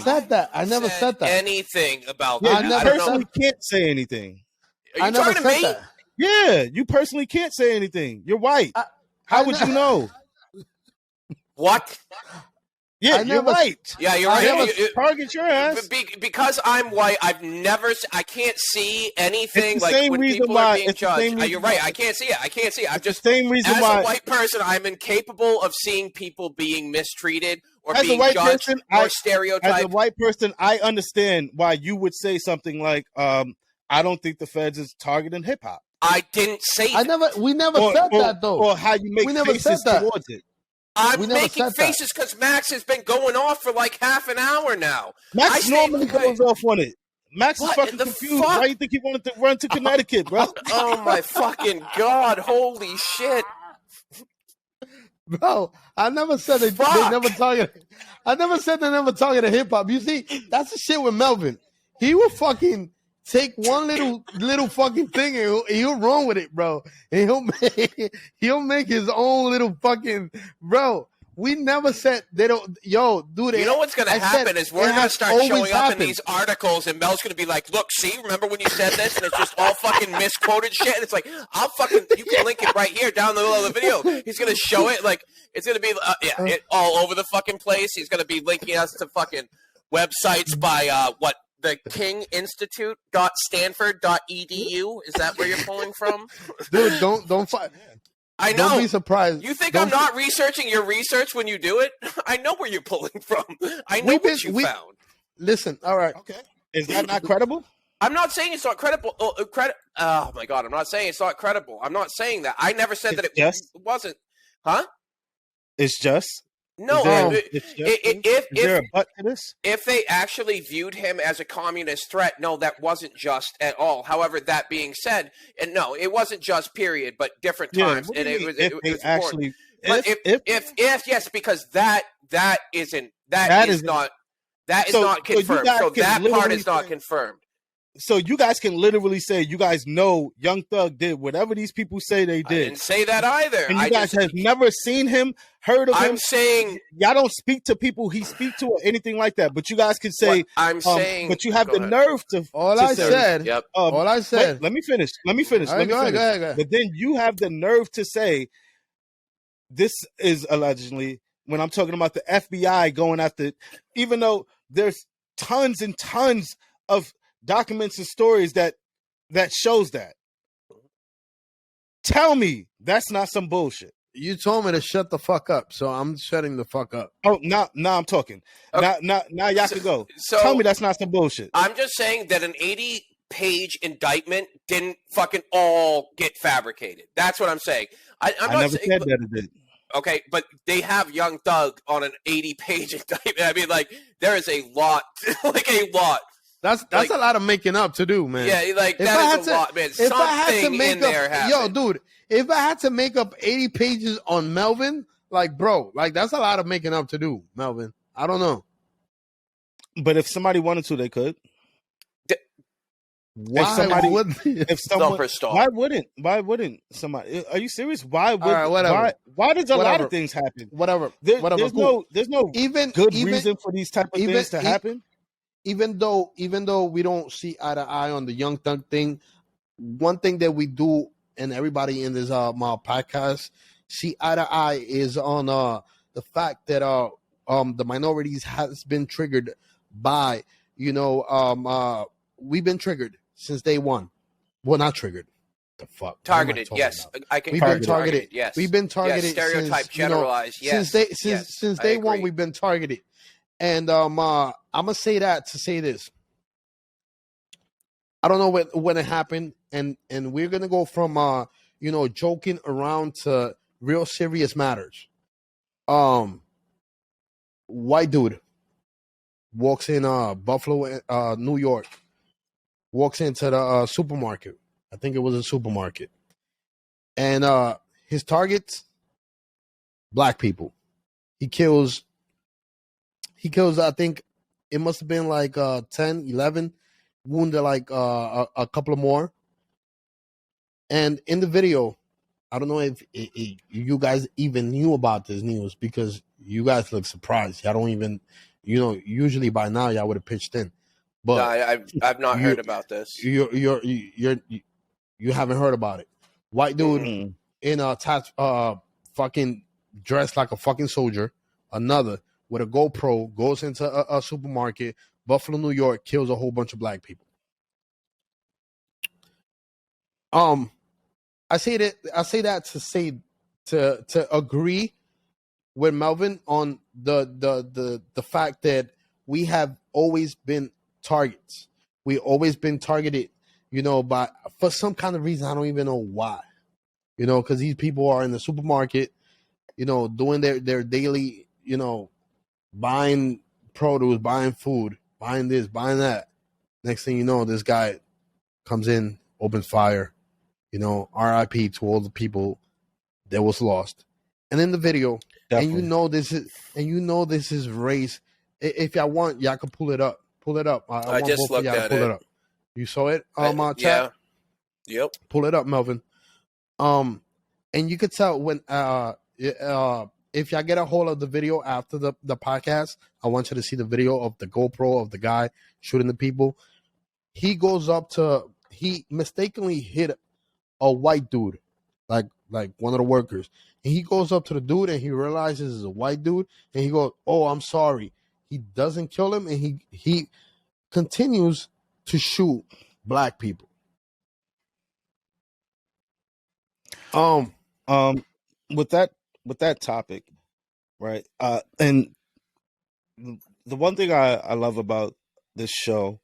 I never said that. Anything about that. You personally can't say anything. Are you talking to me? That. Yeah, you personally can't say anything. You're white. How would you know? What? Yeah, you're right. Yeah, you're right. Target your ass. Because I'm white, I can't see anything like when people why, are being judged. You're right. I can't see it. I'm just same reason as why, a white person, I'm incapable of seeing people being mistreated or as being judged or stereotyped. As a white person, I understand why you would say something like, "I don't think the feds is targeting hip hop." I didn't say that. We never said that though. Or how you make faces towards it. I'm making faces because Max has been going off for like half an hour now. Max normally goes off on it. Max is fucking confused. Why do you think he wanted to run to Connecticut, bro? Oh my fucking God. Holy shit. Bro, I never said they never target. I never said they never targeted hip hop. You see, that's the shit with Melvin. He will fucking take one little fucking thing and he'll run with it, bro. And he'll make his own little fucking bro. We never said they don't. Yo, dude. You know what's going to happen is we're going to start showing up in these articles, and Mel's going to be like, "Look, see, remember when you said this?" And it's just all fucking misquoted shit. And it's like, you can link it right here down the middle of the video. He's going to show it like it's going to be all over the fucking place. He's going to be linking us to fucking websites by the kinginstitute.stanford.edu. Is that where you're pulling from? Dude, don't fight. I know. Don't be surprised. You think I'm not researching your research when you do it? I know where you're pulling from. I know what you found. Listen, all right. Okay. Is that not credible? I'm not saying it's not credible. Oh my God, I'm not saying it's not credible. I'm not saying that. I never said that it wasn't. Huh? It's just. No, is there a but to this? If they actually viewed him as a communist threat, no, that wasn't just at all. However, that being said, and no, it wasn't just period, but different times. And it was actually. If yes, because that is not confirmed. So that part is not confirmed. So you guys can literally say you guys know Young Thug did whatever these people say they did. I didn't say that either. And you guys have never seen him, heard of him. I'm saying y'all don't speak to people he speak to or anything like that. But you guys can say I'm saying. But you have the nerve to. All I said. Yep. All I said. Let me finish. Go ahead. But then you have the nerve to say this is allegedly when I'm talking about the FBI going after, even though there's tons and tons of documents and stories that shows that. Tell me that's not some bullshit. You told me to shut the fuck up, so I'm shutting the fuck up. Oh, now I'm talking. Okay. Now y'all can go. So tell me that's not some bullshit. I'm just saying that an 80-page indictment didn't fucking all get fabricated. That's what I'm saying. I never said that it did. Okay, but they have Young Thug on an 80-page indictment. I mean, like, there is a lot, like a lot. That's a lot of making up to do, man. Yeah, like that is a lot, man. Something in there happened. Yo, dude, if I had to make up 80 pages on Melvin, like, bro, like that's a lot of making up to do, Melvin. I don't know. But if somebody wanted to, they could. Why wouldn't somebody? Are you serious? Why would? Right, why does a lot of things happen? Whatever. There's no good reason for these type of things to happen. Even though we don't see eye to eye on the Young Thug thing, one thing that we do, and everybody in this my podcast see eye to eye, is on the fact that the minorities has been triggered by we've been triggered since day one. Well, not triggered. The fuck. Targeted, yes. I can. We've been targeted. Yes. We've been targeted. Yes. Stereotype, generalized. Yes. Since day one, we've been targeted. And I'm gonna say that to say this. I don't know when it happened, and we're gonna go from joking around to real serious matters. White dude walks in Buffalo, New York. Walks into the supermarket. I think it was a supermarket, and his targets, black people. He kills. I think it must have been like 10, 11, wounded like a couple of more. And in the video, I don't know if you guys even knew about this news, because you guys look surprised. I don't even, usually by now y'all would have pitched in. But no, I've not heard about this. You haven't heard about it. White dude in a fucking dressed like a fucking soldier. Another with a GoPro goes into a supermarket, Buffalo, New York, kills a whole bunch of black people. I say that to agree with Melvin on the fact that we have always been targets. We've always been targeted, by for some kind of reason. I don't even know why. Because these people are in the supermarket, doing their daily, buying produce, buying food, buying this, buying that. Next thing you know, this guy comes in, opens fire. RIP to all the people that was lost. And in the video, definitely. This is race. If y'all want, y'all can pull it up. Pull it up. I just looked at it. You saw it? Chat? Yeah. Yep. Pull it up, Melvin. And you could tell when if y'all get a hold of the video after the podcast, I want you to see the video of the GoPro of the guy shooting the people. He goes up to, he mistakenly hit a white dude, like one of the workers. And he goes up to the dude and he realizes it's a white dude. And he goes, "Oh, I'm sorry." He doesn't kill him, and he continues to shoot black people. With that topic, right? And the one thing I love about this show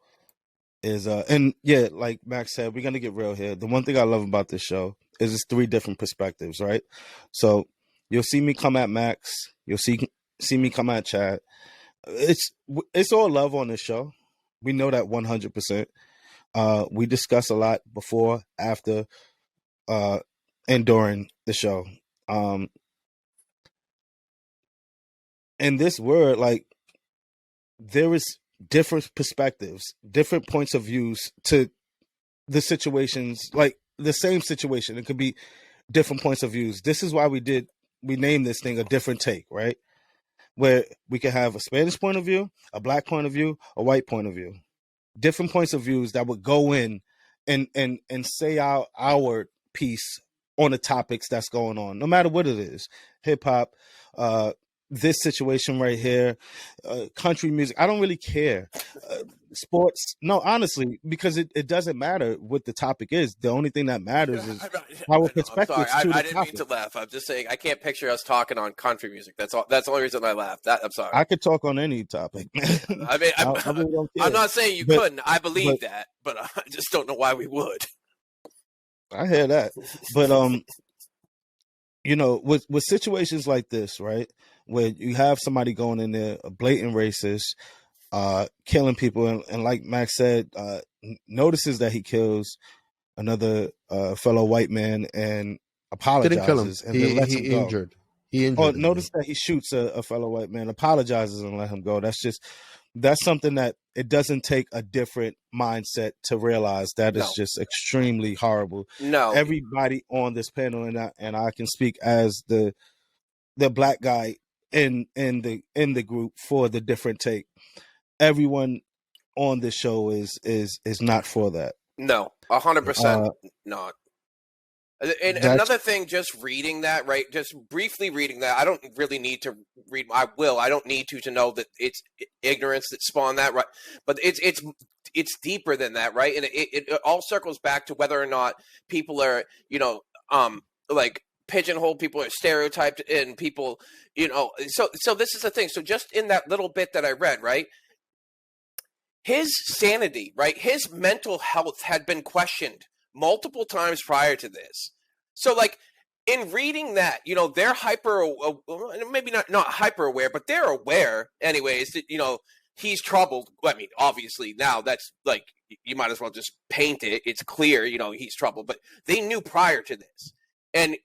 is and yeah, like Max said, we're gonna get real here. The one thing I love about this show is it's 3 different perspectives, right? So you'll see me come at Max, you'll see me come at Chad. It's all love on this show. We know that 100%. We discuss a lot before, after, and during the show. And this word, like, there is different perspectives, different points of views to the situations, like the same situation. It could be different points of views. This is why we named this thing A Different Take, right? Where we can have a Spanish point of view, a black point of view, a white point of view. Different points of views that would go in and say our piece on the topics that's going on, no matter what it is. Hip hop, this situation right here, country music. I don't really care. Sports, no, honestly, because it doesn't matter what the topic is. The only thing that matters is our perspectives. I didn't mean to laugh. I'm just saying I can't picture us talking on country music. That's all. That's the only reason I laughed. I'm sorry. I could talk on any topic. I mean, I really don't care. I'm not saying you couldn't. I believe that, but I just don't know why we would. I hear that, but you know, with situations like this, right, where you have somebody going in there, a blatant racist, killing people, and like Max said, notices that he kills another fellow white man and apologizes. Didn't kill him. And then lets him go. Injured. He injured. Oh, notice that he shoots a fellow white man, apologizes, and let him go. That's something that it doesn't take a different mindset to realize that is just extremely horrible. No, everybody on this panel, and I can speak as the black guy in the group for the different take. Everyone on this show is not for that. No, 100% not. And another thing, just reading that, right? Just briefly reading that, I don't really need to read. I don't need to know that it's ignorance that spawned that, right? But it's deeper than that, right? And it all circles back to whether or not people are, like pigeonholed, people are stereotyped, and people, So this is the thing. So just in that little bit that I read, right? His sanity, right? His mental health had been questioned multiple times prior to this. So, like, in reading that, they're maybe not hyper aware, but they're aware anyways that, he's troubled. I mean, obviously now that's like, you might as well just paint it. It's clear, he's troubled, but they knew prior to this. And,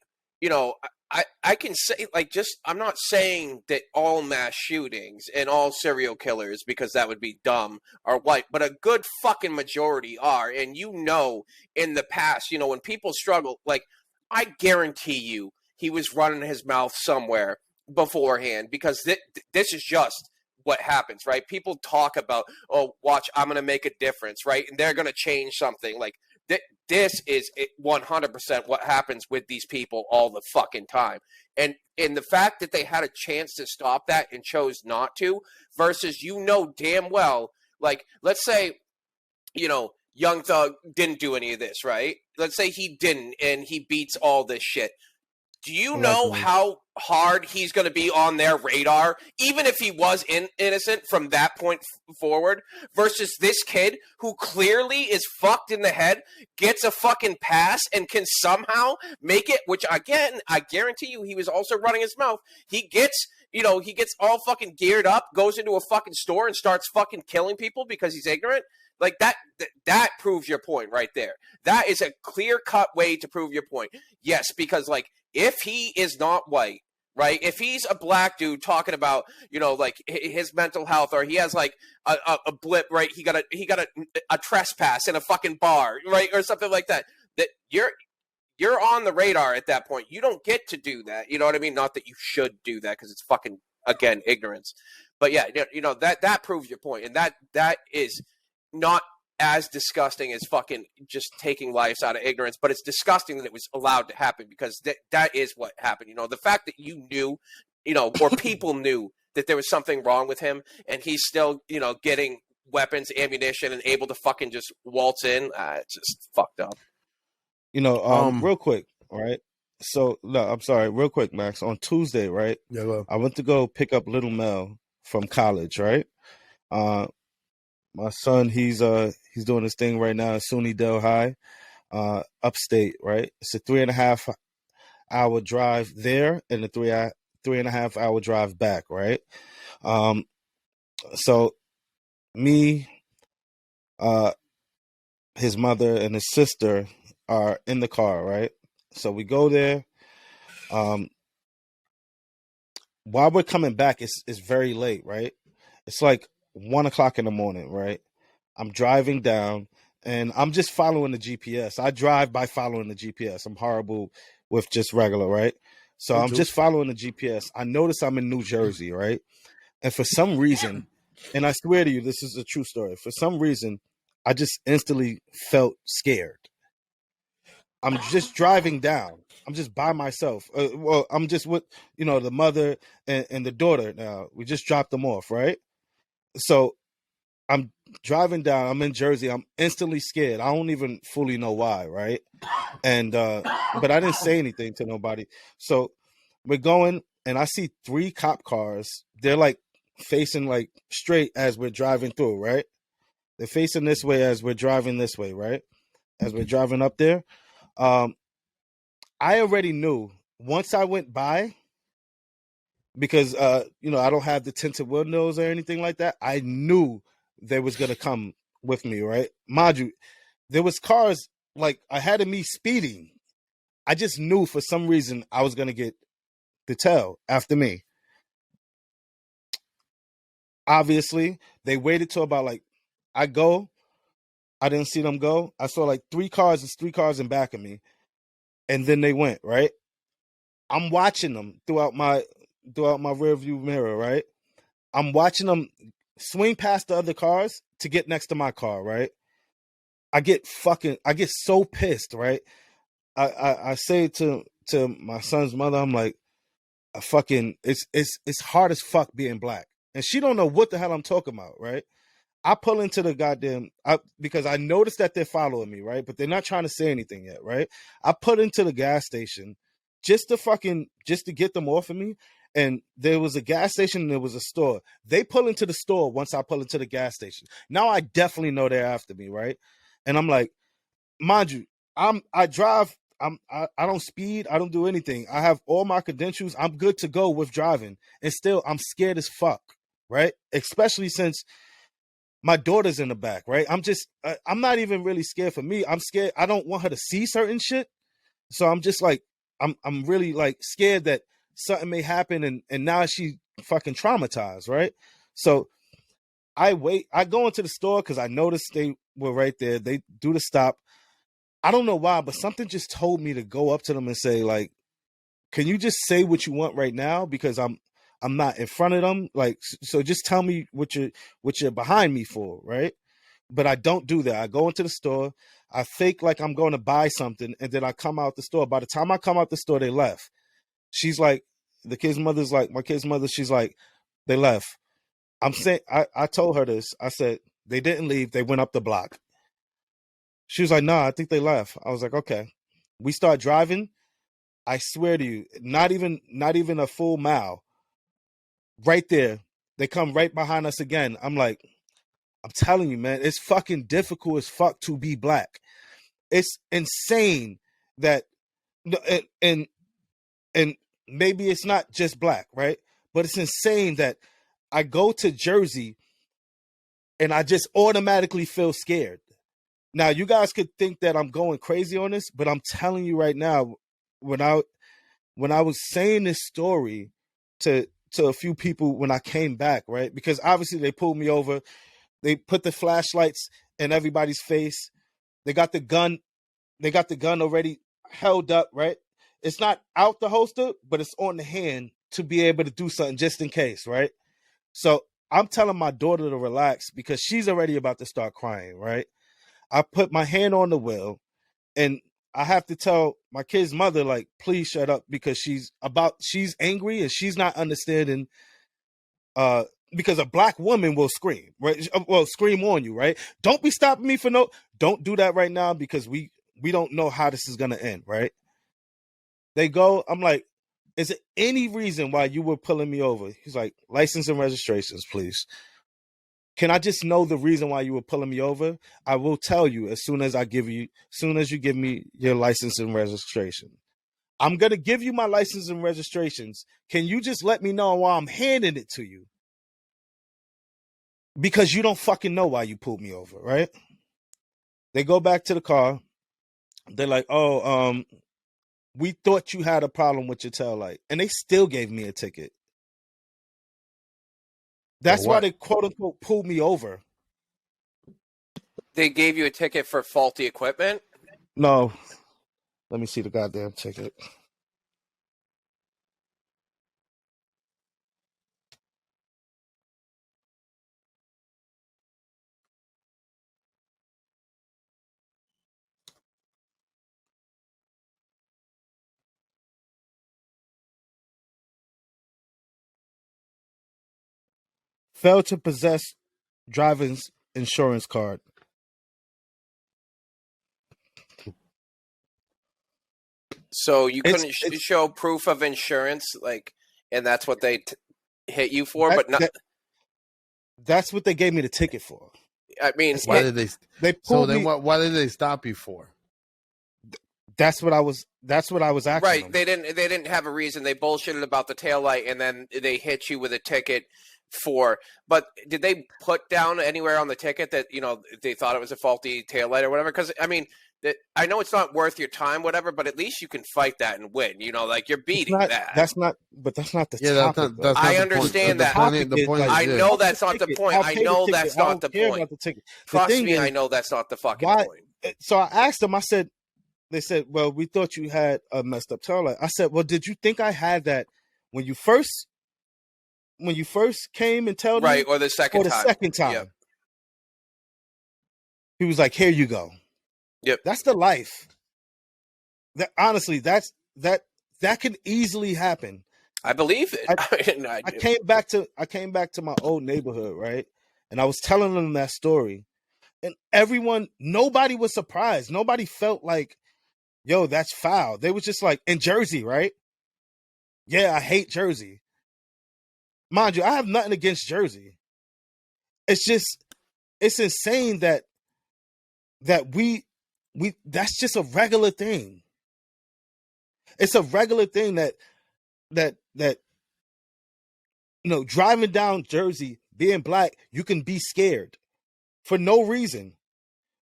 I can say, like, I'm not saying that all mass shootings and all serial killers, because that would be dumb, are white, but a good fucking majority are. And in the past, when people struggle, like, I guarantee you he was running his mouth somewhere beforehand, because this is just what happens, right? People talk about, oh, watch, I'm going to make a difference, right? And they're going to change something. Like, this is 100% what happens with these people all the fucking time. And the fact that they had a chance to stop that and chose not to, versus damn well, like, let's say, Young Thug didn't do any of this, right? Let's say he didn't, and he beats all this shit. Do you know how hard he's going to be on their radar, even if he was innocent from that point forward, versus this kid who clearly is fucked in the head, gets a fucking pass, and can somehow make it, which, again, I guarantee you he was also running his mouth. He gets all fucking geared up, goes into a fucking store and starts fucking killing people because he's ignorant. Like, that proves your point right there. That is a clear-cut way to prove your point. Yes, because, like, if he is not white, right? If he's a black dude talking about, like, his mental health, or he has, like, a blip, right? He got a trespass in a fucking bar, right? Or something like that. That you're on the radar at that point. You don't get to do that. You know what I mean? Not that you should do that because it's fucking, again, ignorance. But yeah, that proves your point. And that is not as disgusting as fucking just taking lives out of ignorance, but it's disgusting that it was allowed to happen because that is what happened. The fact that you knew, or people knew that there was something wrong with him and he's still, getting weapons, ammunition, and able to fucking just waltz in, it's just fucked up. Real quick, all right? So, no, I'm sorry, real quick, Max. On Tuesday, right? Yeah, well. I went to go pick up little Mel from college, right? My son, he's doing his thing right now at SUNY Del High, upstate, right? It's a 3.5 hour drive there and a 3.5 hour drive back, right? So me, his mother and his sister are in the car, right? So we go there. While we're coming back, it's very late, right? It's like 1:00 in the morning, right? I'm driving down and I'm just following the GPS. I drive by following the GPS. I'm horrible with just regular, right? So I'm just following the GPS. I notice I'm in New Jersey, right? And for some reason, and I swear to you, this is a true story. For some reason, I just instantly felt scared. I'm just driving down. I'm just by myself. Well, I'm just with, the mother and the daughter now. We just dropped them off, right? So I'm driving down. I'm in Jersey. I'm instantly scared. I don't even fully know why, right? And but I didn't say anything to nobody. So we're going, and I see 3 cop cars. They're like facing like straight as we're driving through, right? They're facing this way as we're driving this way, right? As we're driving up there. I already knew once I went by, because I don't have the tinted windows or anything like that. I knew they was gonna come with me, right? Mind you, there was cars like ahead of me speeding. I just knew for some reason I was gonna get the tail after me. Obviously, they waited till about like I didn't see them go. I saw like 3 cars. It's 3 cars in back of me, and then they went, right? I'm watching them throughout my rear view mirror, right? I'm watching them swing past the other cars to get next to my car, right? I get so pissed, right? I say to my son's mother, I'm like, it's hard as fuck being black. And she don't know what the hell I'm talking about, right? I pull into the goddamn, because I noticed that they're following me, right? But they're not trying to say anything yet, right? I put into the gas station just to get them off of me. And there was a gas station and there was a store. They pull into the store once I pull into the gas station. Now I definitely know they're after me, right? And I'm like, mind you, I drive, I don't speed, I don't do anything. I have all my credentials. I'm good to go with driving. And still I'm scared as fuck, right? Especially since my daughter's in the back, right? I'm not even really scared for me. I'm scared. I don't want her to see certain shit. So I'm just like, I'm really like scared that something may happen and now she fucking traumatized, right? So I go into the store because I noticed they were right there. They do the stop. I don't know why, but something just told me to go up to them and say, like, can you just say what you want right now? Because I'm not in front of them. Like, so just tell me what you're behind me for, right? But I don't do that. I go into the store. I fake like I'm going to buy something, and then I come out the store. By the time I come out the store, they left. She's like, my kid's mother, she's like, they left. I'm saying, I told her this. I said, they didn't leave. They went up the block. She was like, nah, I think they left. I was like, okay. We start driving. I swear to you, not even a full mile. Right there, they come right behind us again. I'm like, I'm telling you, man, it's fucking difficult as fuck to be black. It's insane that, and maybe it's not just black, right? But it's insane that I go to Jersey and I just automatically feel scared. Now, you guys could think that I'm going crazy on this, but I'm telling you right now, when I was saying this story to a few people when I came back, right? Because obviously they pulled me over. They put the flashlights in everybody's face. They got the gun. They got the gun already. held up, right? It's not out the holster, but it's on the hand to be able to do something just in case, right? So I'm telling my daughter to relax because she's already about to start crying, right? I put my hand on the wheel and I have to tell my kid's mother, like, please shut up because she's angry and she's not understanding because a black woman will scream, right? Well, scream on you, right? Don't be stopping me don't do that right now because we don't know how this is gonna end, right? They go, I'm like, is there any reason why you were pulling me over? He's like, license and registrations, please. Can I just know the reason why you were pulling me over? I will tell you as soon as you give me your license and registration. I'm gonna give you my license and registrations. Can you just let me know why I'm handing it to you? Because you don't fucking know why you pulled me over, right? They go back to the car. They're like, oh, we thought you had a problem with your tail light. And they still gave me a ticket. That's why they quote unquote pulled me over. They gave you a ticket for faulty equipment? No. Let me see the goddamn ticket. Failed to possess driver's insurance card. So you couldn't show proof of insurance, like, and that's what they hit you for, but not. That's what they gave me the ticket for. I mean, why did they? So then, why did they stop you for? That's what I was asking. Right, them. They didn't have a reason. They bullshitted about the taillight, and then they hit you with a ticket for. But did they put down anywhere on the ticket that they thought it was a faulty taillight or whatever? Because I mean, I know it's not worth your time, whatever. But at least you can fight that and win. Like you're beating that. That's not the topic. That's I understand that. The point is, I know that's not the point. I know that's not the point. Trust me, I know that's not the fucking point. So I asked them. I said. They said, well, we thought you had a messed up tail light. I said, well, did you think I had that when you first came and told me? Right, or the second time. Yep. He was like, here you go. Yep. That's the life. That honestly, that can easily happen. I believe it. I came back to my old neighborhood, right? And I was telling them that story. And nobody was surprised. Nobody felt like, yo, that's foul. They was just like, in Jersey, right? Yeah, I hate Jersey. Mind you, I have nothing against Jersey. It's insane that we that's just a regular thing. It's a regular thing that driving down Jersey, being black, you can be scared for no reason.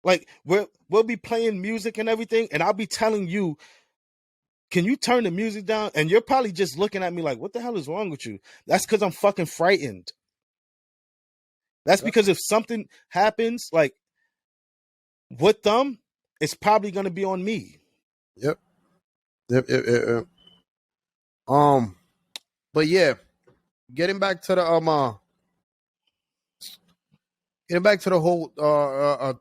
Like we'll be playing music and everything, and I'll be telling you, can you turn the music down? And you're probably just looking at me like, what the hell is wrong with you? That's because I'm fucking frightened. That's because if something happens, like with them, it's probably going to be on me. Yep. But yeah, getting back to the whole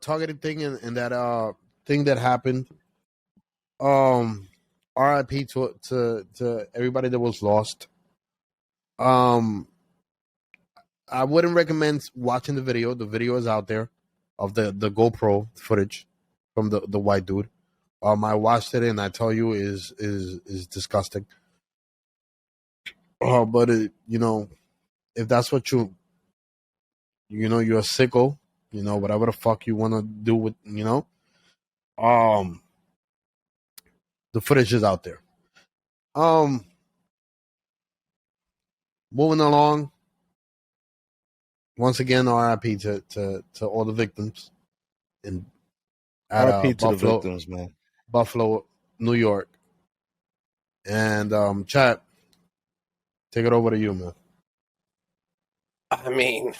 targeting thing and that thing that happened. RIP to everybody that was lost. I wouldn't recommend watching the video. The video is out there of the GoPro footage from the white dude. I watched it and I tell you is disgusting. But if that's what you're a sicko, whatever the fuck you want to do with, the footage is out there. Moving along. Once again, RIP to all the victims in RIP to Buffalo, the victims, man. Buffalo, New York. And chat, take it over to you, man. I mean,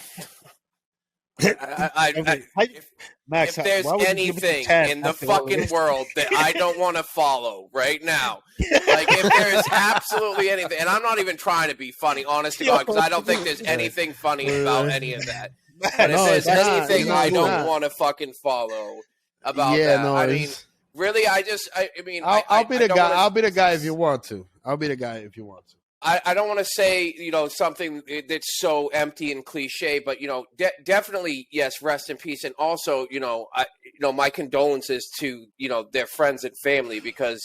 Max, if there's anything in the fucking world that I don't want to follow right now, like if there's absolutely anything, and I'm not even trying to be funny, honest to God, because I don't think there's anything funny about any of that. But if there's anything I don't want to fucking follow about that, I mean, really, I mean, I'll be the guy. I'll be the guy if you want to. I'll be the guy if you want to. I don't want to say, something that's so empty and cliche, but, definitely, yes, rest in peace. And also, my condolences to, their friends and family because,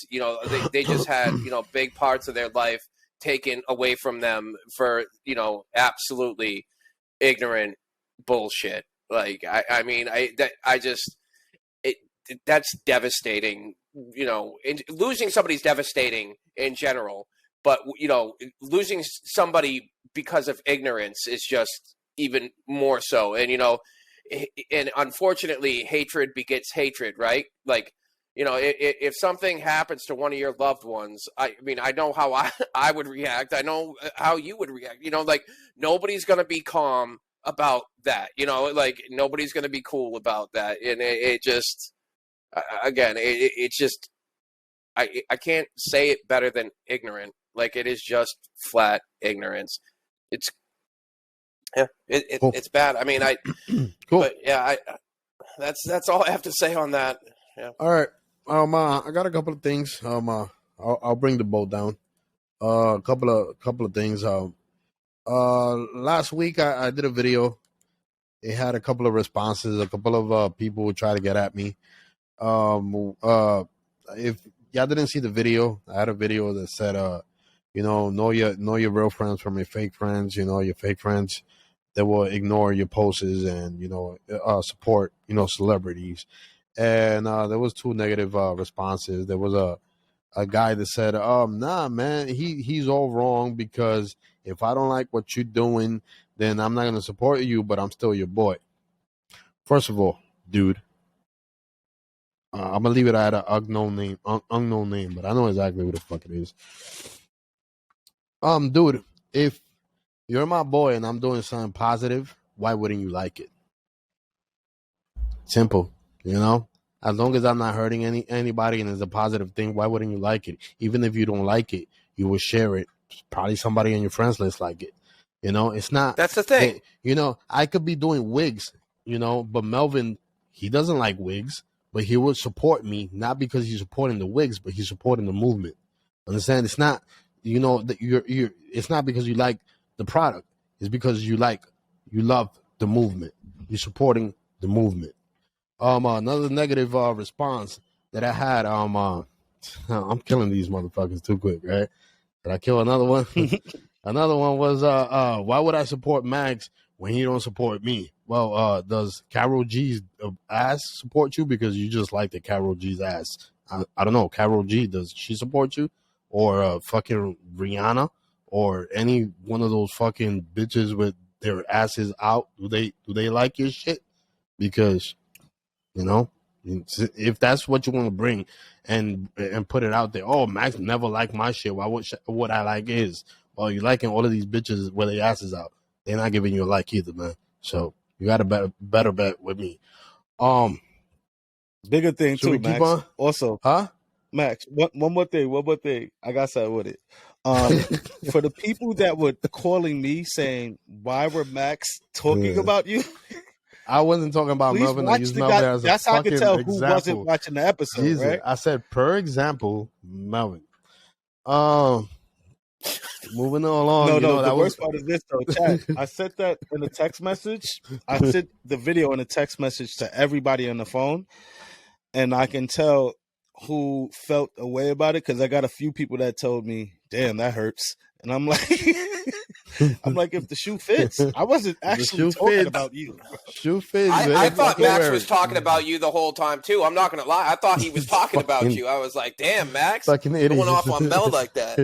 they just had, big parts of their life taken away from them for, absolutely ignorant bullshit. Like, I mean, that's devastating, losing somebody's devastating in general. But, losing somebody because of ignorance is just even more so. And, and unfortunately, hatred begets hatred, right? Like, if something happens to one of your loved ones, I mean, I know how I would react. I know how you would react. Like, nobody's going to be calm about that. Like, nobody's going to be cool about that. And it just, again, it's just, I can't say it better than ignorant. Like, it is just flat ignorance. It's cool. It's bad. I mean, cool. But yeah, that's all I have to say on that. Yeah. All right. I got a couple of things. I'll bring the boat down. A couple of things. Last week I did a video. It had a couple of responses. A couple of people would try to get at me. If y'all didn't see the video, I had a video that said, know your real friends from your fake friends. Your fake friends, they will ignore your posts and support celebrities. And there was 2 negative responses. There was a guy that said, nah, man, he's all wrong because if I don't like what you're doing, then I'm not gonna support you, but I'm still your boy. First of all, dude, I'm gonna leave it at an unknown name, but I know exactly who the fuck it is. Dude, if you're my boy and I'm doing something positive, why wouldn't you like it? Simple, As long as I'm not hurting anybody and it's a positive thing, why wouldn't you like it? Even if you don't like it, you will share it. Probably somebody on your friends list like it. It's not. That's the thing. I could be doing wigs, but Melvin, he doesn't like wigs, but he would support me, not because he's supporting the wigs, but he's supporting the movement. Understand? It's not, that you're it's not because you like the product. It's because you love the movement. You're supporting the movement. Another negative response that I had, I'm killing these motherfuckers too quick, right? Did I kill another one? Another one was, why would I support Max when he don't support me? Well, does Karol G's ass support you because you just like the Karol G's ass? I don't know. Karol G, does she support you? Or fucking Rihanna? Or any one of those fucking bitches with their asses out? Do they like your shit? Because, if that's what you want to bring and put it out there, oh, Max never liked my shit. Why would I like his? Well, you're liking all of these bitches with their asses out. They're not giving you a like either, man. So you got a better bet with me. Bigger thing too, Max. Keep on? Also, huh? Max, one more thing. I got something with it. For the people that were calling me saying, why were Max talking about you? I wasn't talking about Melvin. I used Melvin as a that's how I can tell example. Who wasn't watching the episode, Jesus. Right? I said, per example, Melvin. Moving along. No, the worst part is this, though, chat. I sent that in a text message. I sent the video in a text message to everybody on the phone, and I can tell who felt a way about it because I got a few people that told me, "Damn, that hurts," and I'm like, if the shoe fits, I wasn't actually talking about you. Shoe fits. I thought Max was talking about you the whole time too. I'm not gonna lie. I thought he was talking about you. I was like, "Damn, Max, fucking idiot. Going off on Mel like that."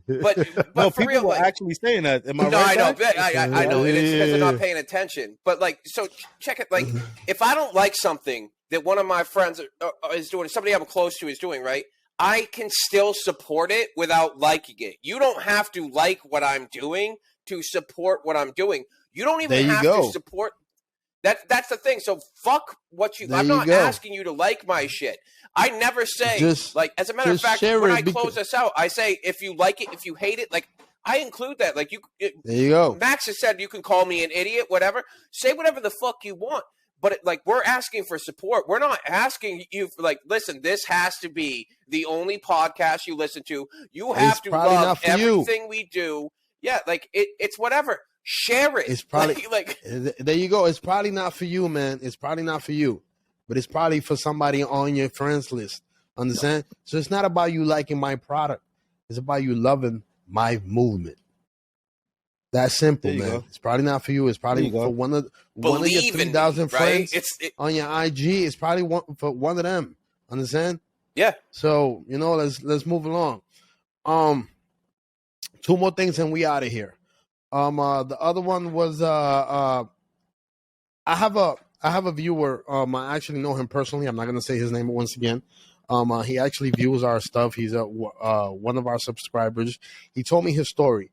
But no, for people real, were actually saying that. Am I no, right? I know. It's because they're not paying attention. But so check it. Like, if I don't like something that one of my friends is doing, somebody I'm close to is doing, right? I can still support it without liking it. You don't have to like what I'm doing to support what I'm doing. You don't even have to support. That's the thing. So fuck what you. There I'm you not go. asking you to like my shit. I never say like. As a matter of fact, share when it I close this out, I say if you like it, if you hate it, like I include that. Like there you go. Max has said you can call me an idiot, whatever. Say whatever the fuck you want. But like we're asking for support. We're not asking you for like, listen, this has to be the only podcast you listen to. You have It's to probably love not for everything you. we do. Yeah, like it's whatever. Share it. It's probably like there you go. It's probably not for you, man. It's probably not for you, but it's probably for somebody on your friends list. Understand? So it's not about you liking my product. It's about you loving my movement. That's simple, man. Go. It's probably not for you. It's probably for one of your 3,000 friends right? on your IG. It's probably for one of them. Understand? Yeah. So let's move along. 2 more things and we out of here. The other one was I have a viewer. I actually know him personally. I'm not gonna say his name once again. He actually views our stuff. He's one of our subscribers. He told me his story.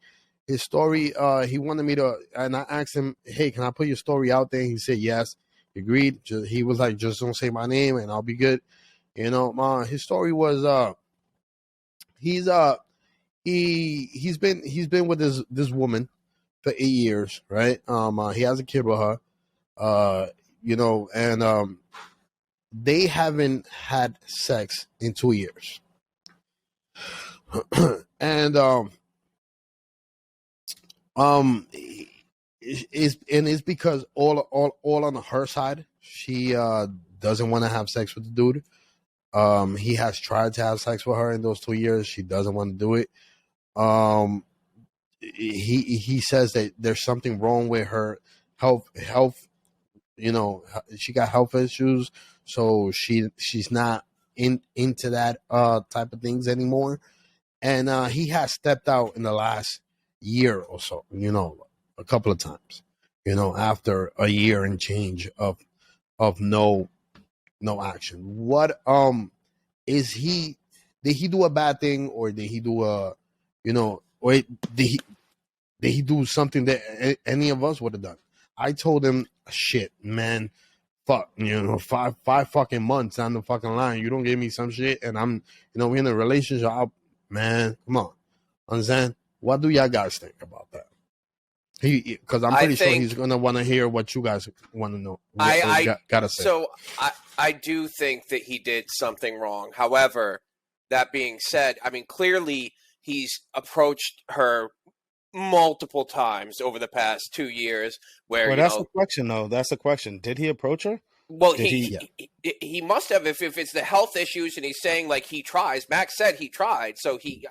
He wanted me to, and I asked him, "Hey, can I put your story out there?" He said yes. He agreed. He was like, "Just don't say my name, and I'll be good." His story was he's been with this woman for 8 years, right? He has a kid with her, and they haven't had sex in 2 years, and it's because all on her side, she doesn't want to have sex with the dude. He has tried to have sex with her in those 2 years. She doesn't want to do it. He says that there's something wrong with her health. She got health issues, so she's not into that type of things anymore. And he has stepped out in the last year or so, a couple of times, after a year and change of no action. What is he? Did he do a bad thing, or did he do or did he do something that any of us would have done? I told him, shit, man, fuck, 5 fucking months down the fucking line, you don't give me some shit, and I'm, we're in a relationship. Man, come on, understand? What do y'all guys think about that? Because I'm pretty sure he's gonna want to hear what you guys want to know. Gotta say. So I do think that he did something wrong. However, that being said, I mean, clearly he's approached her multiple times over the past 2 years. Where that's the question, though. That's the question. Did he approach her? Well, he must have. If it's the health issues, and he's saying like he tries. Max said he tried, so he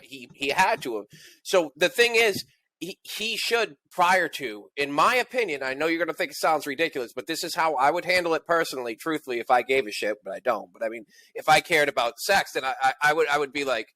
had to have. So the thing is, he should, prior to, in my opinion, I know you're going to think it sounds ridiculous, but this is how I would handle it personally, truthfully, if I gave a shit, but I don't. But I mean, if I cared about sex, then I would be like,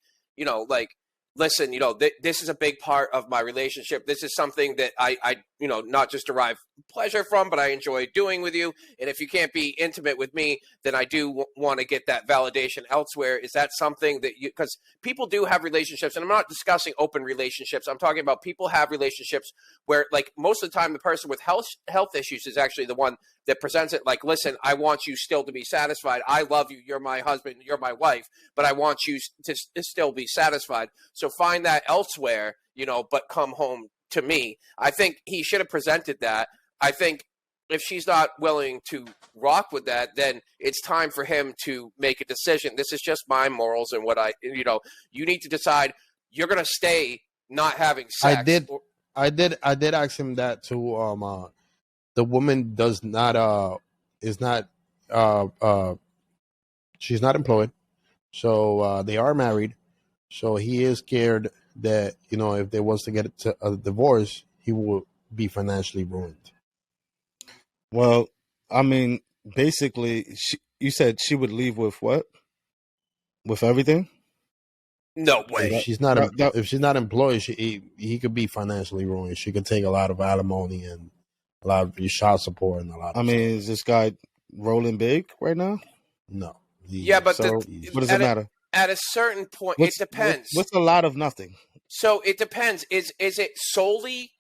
listen, this is a big part of my relationship. This is something that I not just derive pleasure from, but I enjoy doing with you. And if you can't be intimate with me, then I do want to get that validation elsewhere. Is that something that because people do have relationships, and I'm not discussing open relationships. I'm talking about people have relationships where, like, most of the time the person with health issues is actually the one that presents it like, listen, I want you still to be satisfied. I love you. You're my husband. You're my wife, but I want you to still be satisfied. So find that elsewhere, but come home to me. I think he should have presented that. I think if she's not willing to rock with that, then it's time for him to make a decision. This is just my morals and what you need to decide you're going to stay not having sex. I did ask him that too. The woman does not she's not employed, so they are married. So he is scared that if they was to get a divorce, he will be financially ruined. Well, I mean, basically, you said she would leave with what? With everything? No way. If she's not employed, he could be financially ruined. She could take a lot of alimony and a lot of child support and a lot. Is this guy rolling big right now? No. What does it matter? At a certain point, it depends. What's a lot of nothing? So it depends. Is it solely,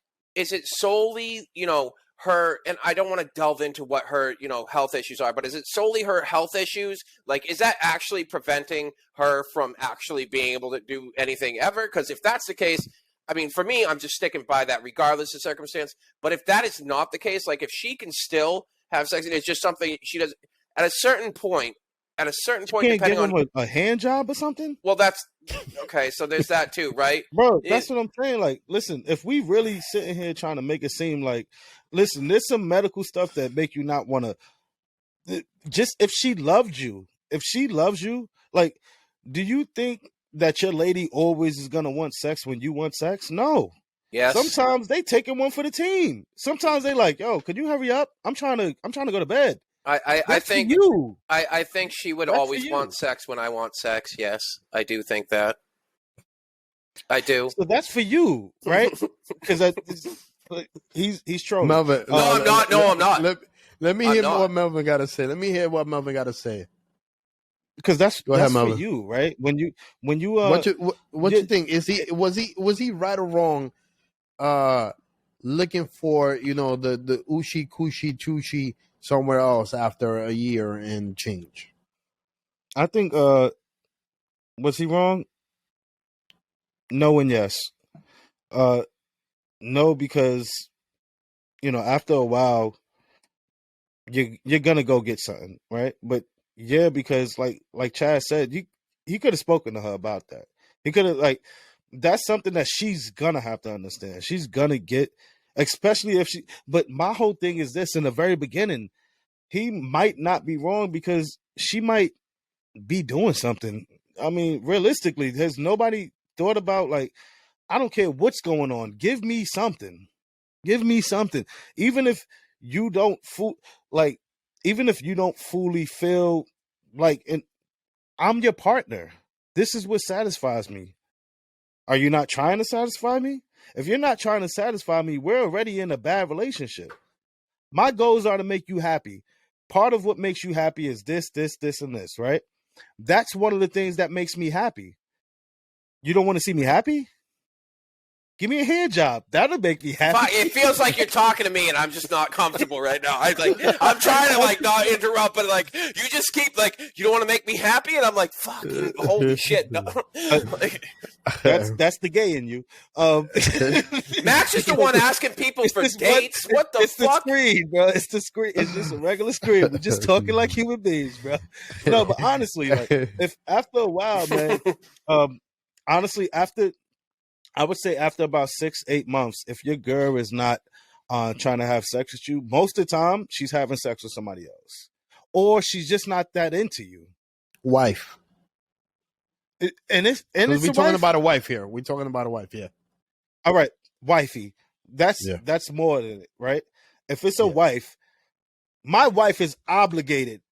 her, and I don't want to delve into what her, health issues are, but is it solely her health issues? Like, is that actually preventing her from actually being able to do anything ever? Because if that's the case, I mean, for me, I'm just sticking by that regardless of circumstance. But if that is not the case, like if she can still have sex and it's just something she does at a certain point, depending on a hand job or something. Well, that's okay. So there's that too, right? Bro, that's what I'm saying. Like, listen, if we really sitting here trying to make it seem like, listen, there's some medical stuff that make you not want to. Just if she loves you, like, do you think that your lady always is gonna want sex when you want sex? No. Yes. Sometimes they taking one for the team. Sometimes they like, yo, could you hurry up? I'm trying to go to bed. I think you. I think she would always want sex when I want sex. Yes, I do think that. I do. So that's for you, right? Because he's trolling. Melvin, no, I'm not. No, I'm not. Let me hear what Melvin got to say. Let me hear what Melvin got to say. Because that's for you, right? When you what you think? Was he right or wrong? Looking for the ushi kushi chushi somewhere else after a year and change. I think was he wrong? No and yes. No, because after a while you're gonna go get something, right? But yeah, because like Chad said, he could have spoken to her about that. He could have that's something that she's gonna have to understand. She's gonna get, especially if she. But my whole thing is this: in the very beginning, he might not be wrong because she might be doing something. I mean, realistically, has nobody thought about I don't care what's going on. Give me something. Give me something. Even if you don't even if you don't fully feel I'm your partner. This is what satisfies me. Are you not trying to satisfy me? If you're not trying to satisfy me, we're already in a bad relationship. My goals are to make you happy. Part of what makes you happy is this, and this, right? That's one of the things that makes me happy. You don't want to see me happy? Give me a hand job. That'll make me happy. It feels like you're talking to me, and I'm just not comfortable right now. I'm trying to not interrupt, but you just keep you don't want to make me happy, and I'm like, fucking holy shit. No. That's the gay in you. Max is the one asking people for dates. What the fuck? It's the screen, bro. It's the screen. It's just a regular screen. We're just talking like human beings, bro. No, but honestly, if after a while, man, honestly, I would say after about 6-8 months, if your girl is not trying to have sex with you, most of the time she's having sex with somebody else, or she's just not that into you. Wife. We're talking about a wife here. We're talking about a wife, yeah. All right, wifey. That's more than it, right? If it's a wife, my wife is obligated.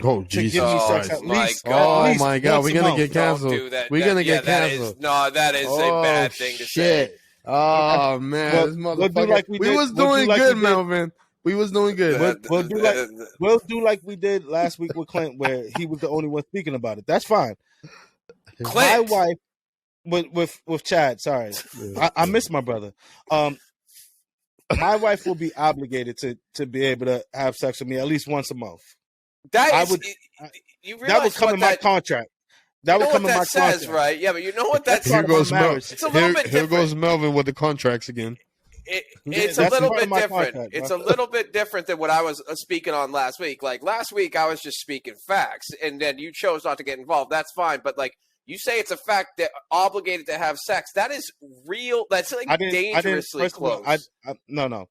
Oh, Jesus. To give me sex at least. Oh, my God. We're going to get canceled. We're going to get canceled. That is a bad thing to say. Oh, man. This motherfucker. We was doing good, Melvin. We was doing good. We'll do like we did last week with Clint, where he was the only one speaking about it. That's fine. Clint. My wife, with Chad, sorry. I miss my brother. My wife will be obligated to be able to have sex with me at least once a month. That would come in my contract. That would come in my contract, right? Yeah, but you know what that says. It's a little bit different. Here goes Melvin with the contracts again. It's a little bit different. It's a little bit different than what I was speaking on last week. Like last week, I was just speaking facts, and then you chose not to get involved. That's fine, but you say it's a fact that obligated to have sex. That is real. That's dangerously close. No.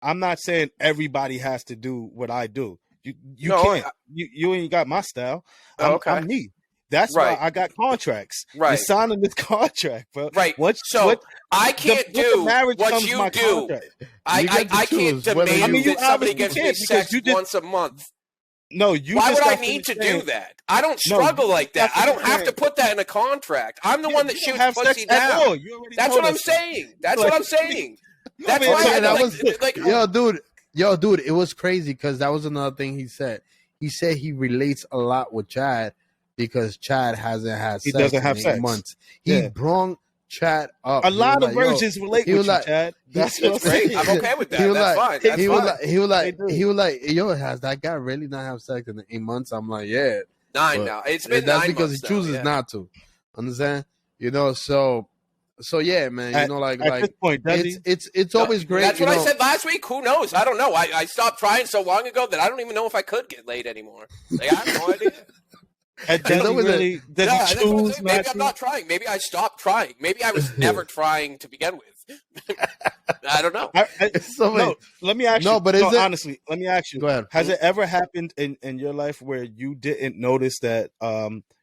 I'm not saying everybody has to do what I do. You can't. You ain't got my style. I'm me. That's why I got contracts. Right. You're signing this contract, bro. Right. I can't do what you do. I can't demand that somebody gives me sex once a month. No, why would I need to do that? I don't struggle like that. I don't have to put that in a contract. I'm the one that shoots pussy down. That's what I'm saying. That's what I'm saying. That's why Yo, dude, it was crazy because that was another thing he said. He said he relates a lot with Chad because Chad hasn't had sex in 8 months. He brung Chad up. A lot of virgins relate with you, Chad. That's great. I'm okay with that. That's fine. That's fine. He was like, yo, has that guy really not have sex in 8 months? I'm like, yeah. 9 now. It's been 9 that's because he chooses now, not to. Understand? So yeah, man. At this point, it's always great. That's what I said last week. Who knows? I don't know. I stopped trying so long ago that I don't even know if I could get laid anymore. Like, I have no idea. Maybe I'm not trying. Maybe I stopped trying. Maybe I was never trying to begin with. I don't know. Let me ask you. Honestly, let me ask you. Go ahead. Has it ever happened in your life where you didn't notice that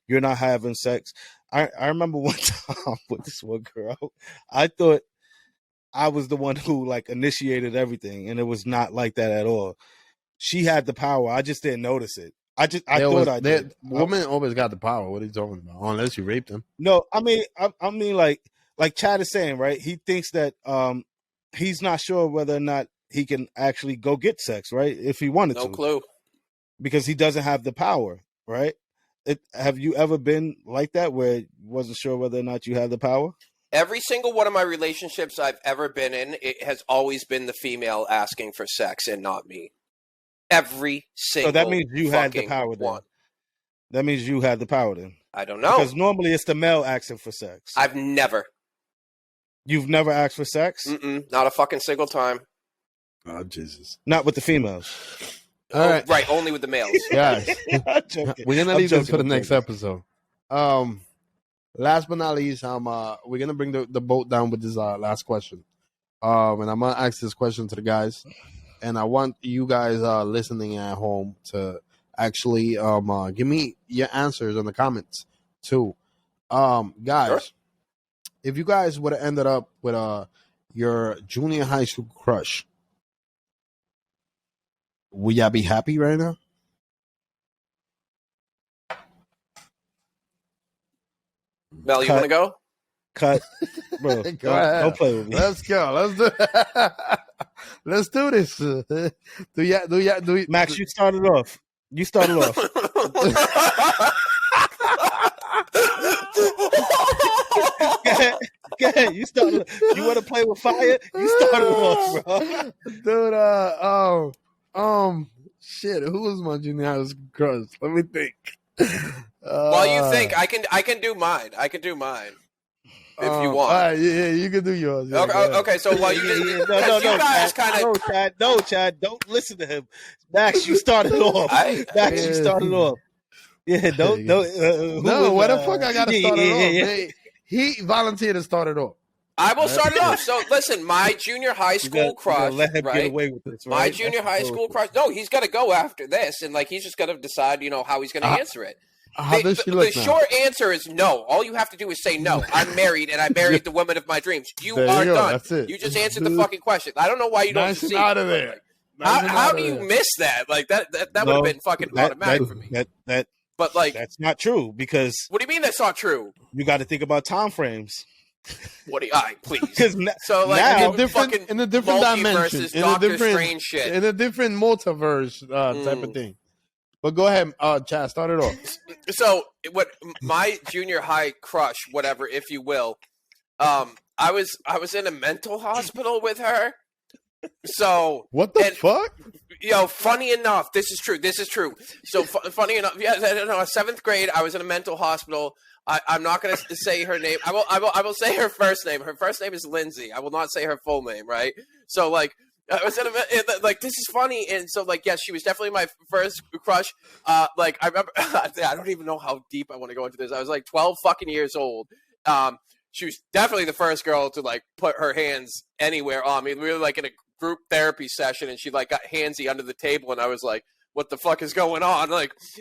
you're not having sex? I remember one time with this one girl. I thought I was the one who like initiated everything, and it was not like that at all. She had the power. I just didn't notice it. I thought I did. Women always got the power. What are you talking about? Unless you raped them. No, I mean like Chad is saying, right? He thinks that he's not sure whether or not he can actually go get sex, right? If he wanted to. No clue. Because he doesn't have the power, right? Have you ever been like that where you wasn't sure whether or not you had the power? Every single one of my relationships I've ever been in, it has always been the female asking for sex and not me. Every single. So that means you had the power then. One. That means you had the power then. I don't know. Because normally it's the male asking for sex. I've never. You've never asked for sex? Not a fucking single time. Oh, Jesus. Not with the females. All right. Right, only with the males. Guys, we're going to leave this for the next episode. Last but not least, we're going to bring the boat down with this last question. And I'm going to ask this question to the guys. And I want you guys listening at home to actually give me your answers in the comments too. Guys, sure. If you guys would have ended up with your junior high school crush, would y'all be happy right now? Mel, you want to go? Cut. Bro, don't play with me. Let's go. Let's do this. Do Max, you started off. Go ahead. You started. You want to play with fire? You started off, bro. Dude, shit. Who was my junior high school crush? Let me think. While you think, I can do mine. If you want. Yeah, you can do yours. Yeah, okay, so while you No, Chad, don't listen to him. Max, you started off. You started off. Yeah, don't. No, what the fuck I gotta start it off? He volunteered to start it off. I will start it off. So listen, my junior high school crush, let him get away with this, right? My junior high school crush. No, he's got to go after this, and he's just got to decide, how he's going to answer it. How does she look the short answer is no. All you have to do is say no. I'm married, and I married the woman of my dreams. You are done. That's it. You just answered the fucking question. I don't know why you don't see out of there. How do you miss that? Like that would have been fucking automatic for me. But that's not true because. What do you mean that's not true? You got to think about time frames. What do you? Please. So now, in a different dimension, in a different multiverse type of thing. But go ahead, Chad, start it off. So, what my junior high crush, whatever, if you will, I was in a mental hospital with her. So what the fuck? Funny enough, this is true. So funny enough, seventh grade, I was in a mental hospital. I'm not going to say her name. I will say her first name. Her first name is Lindsay. I will not say her full name, right? So I was in this is funny, and so yes, she was definitely my first crush. I remember, I don't even know how deep I want to go into this. I was 12 fucking years old. She was definitely the first girl to put her hands anywhere on me. We were in a group therapy session, and she got handsy under the table, and I was like, "What the fuck is going on?"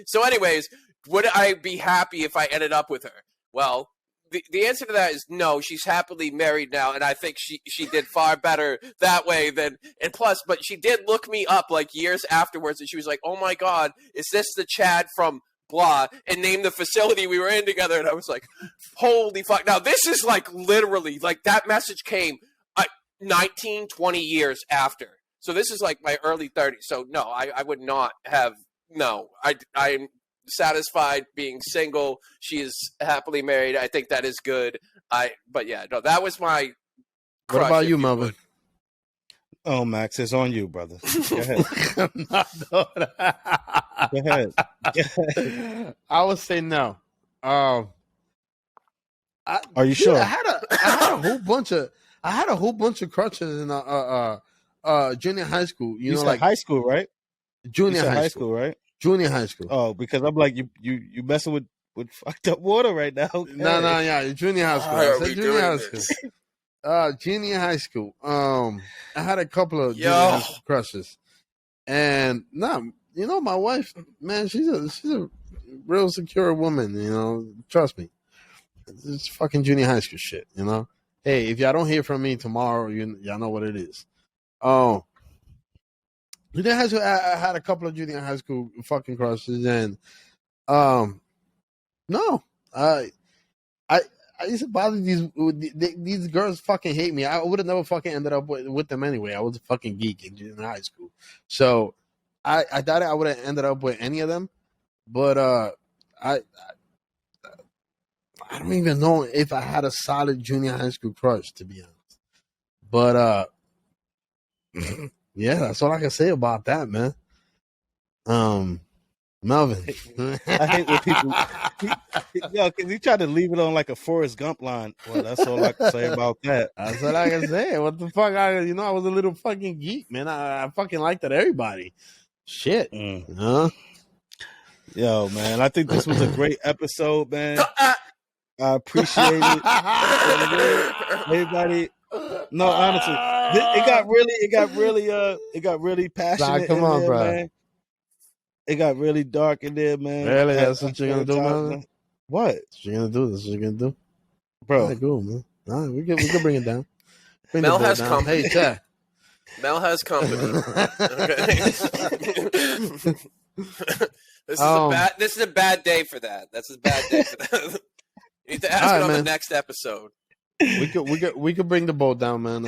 So, anyways, would I be happy if I ended up with her? Well, the answer to that is no. She's happily married now, and I think she did far better that way than. And plus, but she did look me up years afterwards, and she was like, "Oh my God, is this the Chad from blah?" and named the facility we were in together, and I was like, "Holy fuck!" Now this is literally that message came 19, 20 years after. So this is my early 30s. So no, I would not have. No, I'm satisfied being single. She is happily married. I think that is good. But yeah, no, that was my crush. What about you, Melvin? Oh, Max, it's on you, brother. Go ahead. I'm not doing that. Go ahead. I would say no. Are you sure? I had a whole bunch of crushes in junior high school. You know, like high school, right? Junior high school, right? Junior high school. Oh, because I'm like you messing with fucked up water right now. Okay. No, yeah, junior high school. I said junior high school. Junior high school. I had a couple of junior high school crushes, and you know, my wife, man, she's a real secure woman. You know, trust me. It's fucking junior high school shit. You know. Hey, if y'all don't hear from me tomorrow, y'all know what it is. Junior high school. I had a couple of junior high school fucking crushes, and no, I used to bother these girls. Fucking hate me. I would have never fucking ended up with them anyway. I was a fucking geek in junior high school, so I doubt I would have ended up with any of them. But I don't even know if I had a solid junior high school crush, to be honest. But yeah, that's all I can say about that, man. Melvin. I hate when people, because he tried to leave it on like a Forrest Gump line. Well, that's all I can say about that. That's all I can say. What the fuck? I was a little fucking geek, man. I fucking liked it, everybody. Shit. Huh? Yo, man, I think this was a great episode, man. I appreciate it. Everybody. No, honestly, it got really passionate. Come on, bro. Man. It got really dark in there, man. Really? That's what you're gonna do, man? What? That's what you're gonna do? That's what you're gonna do? Bro. All right, cool, man. All right, we can bring it down. Mel has company. Hey, Chad. Mel has company. Okay. This is a bad day for that. That's a bad day for that. You need to ask it on the next episode. We could bring the boat down, man.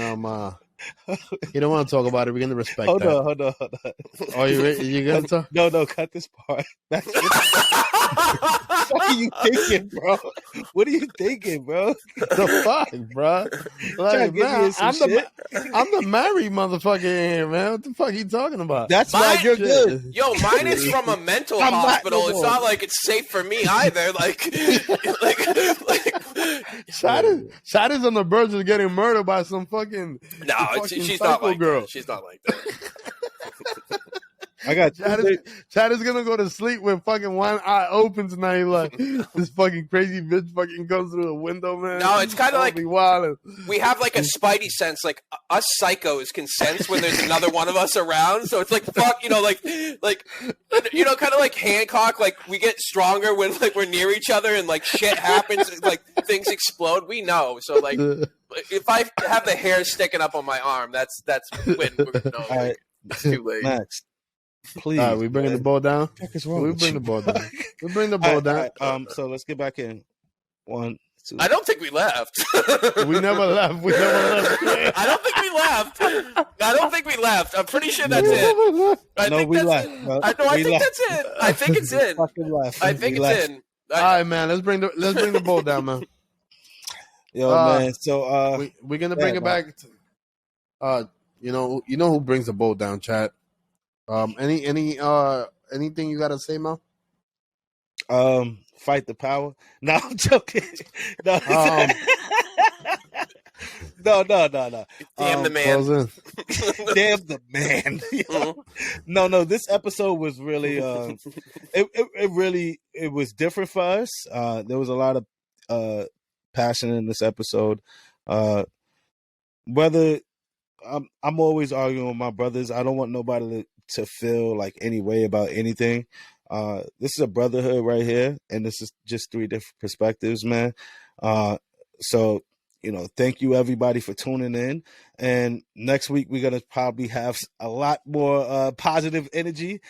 You don't want to talk about it. We're gonna respect hold that. Hold on. Oh, you gonna talk? No, cut this part. What are you thinking, bro? What are you thinking, bro? The fuck, bro? Like, man, I'm the married motherfucker in here, man. What the fuck are you talking about? That's why you're good. Yo, mine is from a mental hospital. It's not like it's safe for me either. Shad is on the verge of getting murdered by some fucking she's not like girl. She's not like that. I got Chad is gonna go to sleep with fucking one eye open tonight. Like this fucking crazy bitch fucking comes through the window, man. No, it's kind of like wild. We have like a spidey sense. Like us psychos can sense when there's another one of us around. So it's like fuck, kind of like Hancock. Like we get stronger when like we're near each other and like shit happens, like things explode. We know. So like if I have the hair sticking up on my arm, that's when it's too late. Max. Please, we bringing the ball down. We bring the ball down. We bring the ball down. So let's get back in. 1, 2. I don't think we left. We never left. I don't think we left. I'm pretty sure that's it. We left. I think that's it. I think it's in. I think it's in. All right, man. Let's bring the ball down, man. Yo, man. So we're gonna bring it back. You know who brings the ball down, chat. Anything you gotta say, Mel? Fight the power. No, I'm joking. No, no. Damn the man. Damn the man. No. This episode was really, it was different for us. There was a lot of passion in this episode. Whether I'm always arguing with my brothers. I don't want nobody to feel like any way about anything. This is a brotherhood right here, and this is just 3 different perspectives, man. So, thank you everybody for tuning in. And next week we're gonna probably have a lot more positive energy.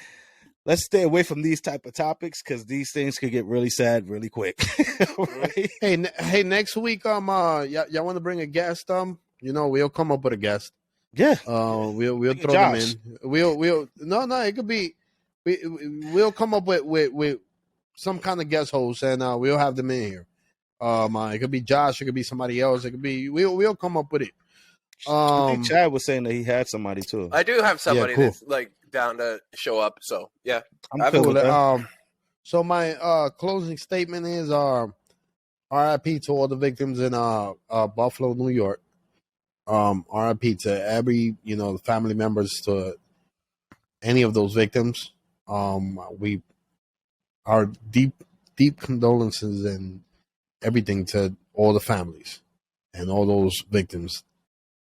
Let's stay away from these type of topics because these things could get really sad really quick. Right? Hey, next week, y'all want to bring a guest? We'll come up with a guest. Yeah. We'll throw them in. It could be. We'll come up with some kind of guest host, and we'll have them in here. It could be Josh. It could be somebody else. It could be we'll come up with it. I think Chad was saying that he had somebody too. I do have somebody that's like down to show up. So yeah, I'm cool with that. So my closing statement is RIP to all the victims in Buffalo, New York. RIP to every the family members, to any of those victims. We our deep condolences and everything to all the families and all those victims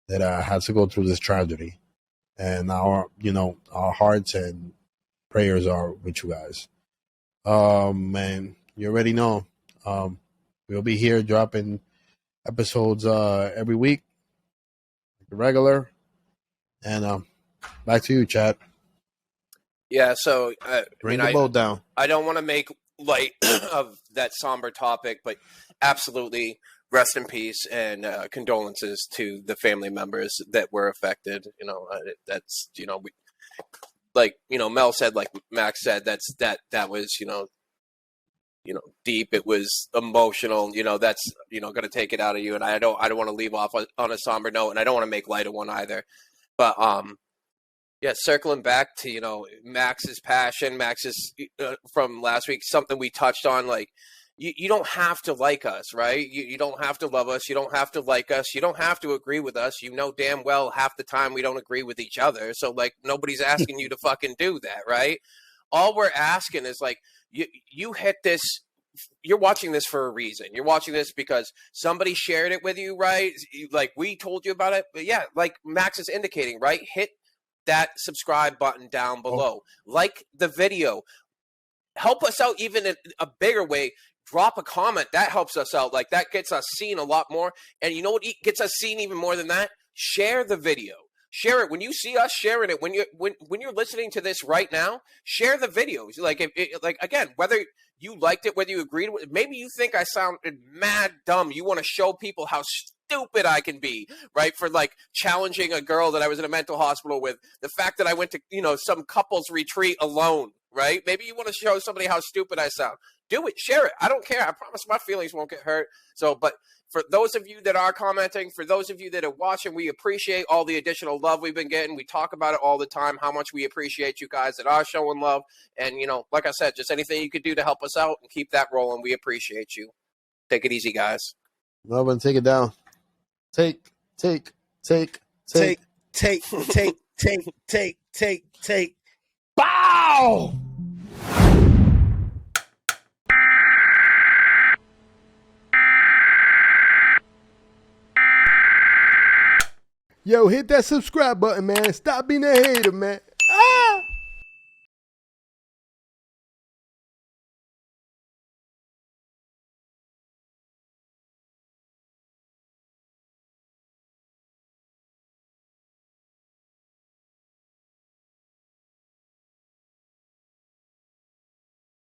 that had to go through this tragedy. And our hearts and prayers are with you guys. Man, you already know. We'll be here dropping episodes every week, regular. And back to you, Chad. Yeah, so bring the boat down. I don't want to make light of that somber topic, but absolutely rest in peace and condolences to the family members that were affected. That's we, like Mel said, like Max said, that was deep. It was emotional. That's going to take it out of you, and I don't want to leave off on a somber note, and I don't want to make light of one either. But yeah, circling back to Max's passion, Max's from last week, something we touched on, like. You don't have to like us, right? You don't have to love us. You don't have to like us. You don't have to agree with us. You know damn well half the time we don't agree with each other. So, like, nobody's asking you to fucking do that, right? All we're asking is, like, you hit this. You're watching this for a reason. You're watching this because somebody shared it with you, right? Like, we told you about it. But, yeah, like Max is indicating, right? Hit that subscribe button down below. Like the video. Help us out even in a bigger way. Drop a comment. That helps us out. Like, that gets us seen a lot more. And you know what gets us seen even more than that? Share the video. Share it. When you see us sharing it, when you're listening to this right now, share the videos. Like, again, whether you liked it, whether you agreed with it, maybe you think I sounded mad dumb. You want to show people how stupid I can be, right? For like challenging a girl that I was in a mental hospital with. The fact that I went to, some couples retreat alone, right? Maybe you want to show somebody how stupid I sound. Do it. Share it. I don't care. I promise my feelings won't get hurt. So, but for those of you that are commenting, for those of you that are watching, we appreciate all the additional love we've been getting. We talk about it all the time, how much we appreciate you guys that are showing love. And, like I said, just anything you could do to help us out and keep that rolling. We appreciate you. Take it easy, guys. Love and take it down. Take. Bow! Yo, hit that subscribe button, man. Stop being a hater, man.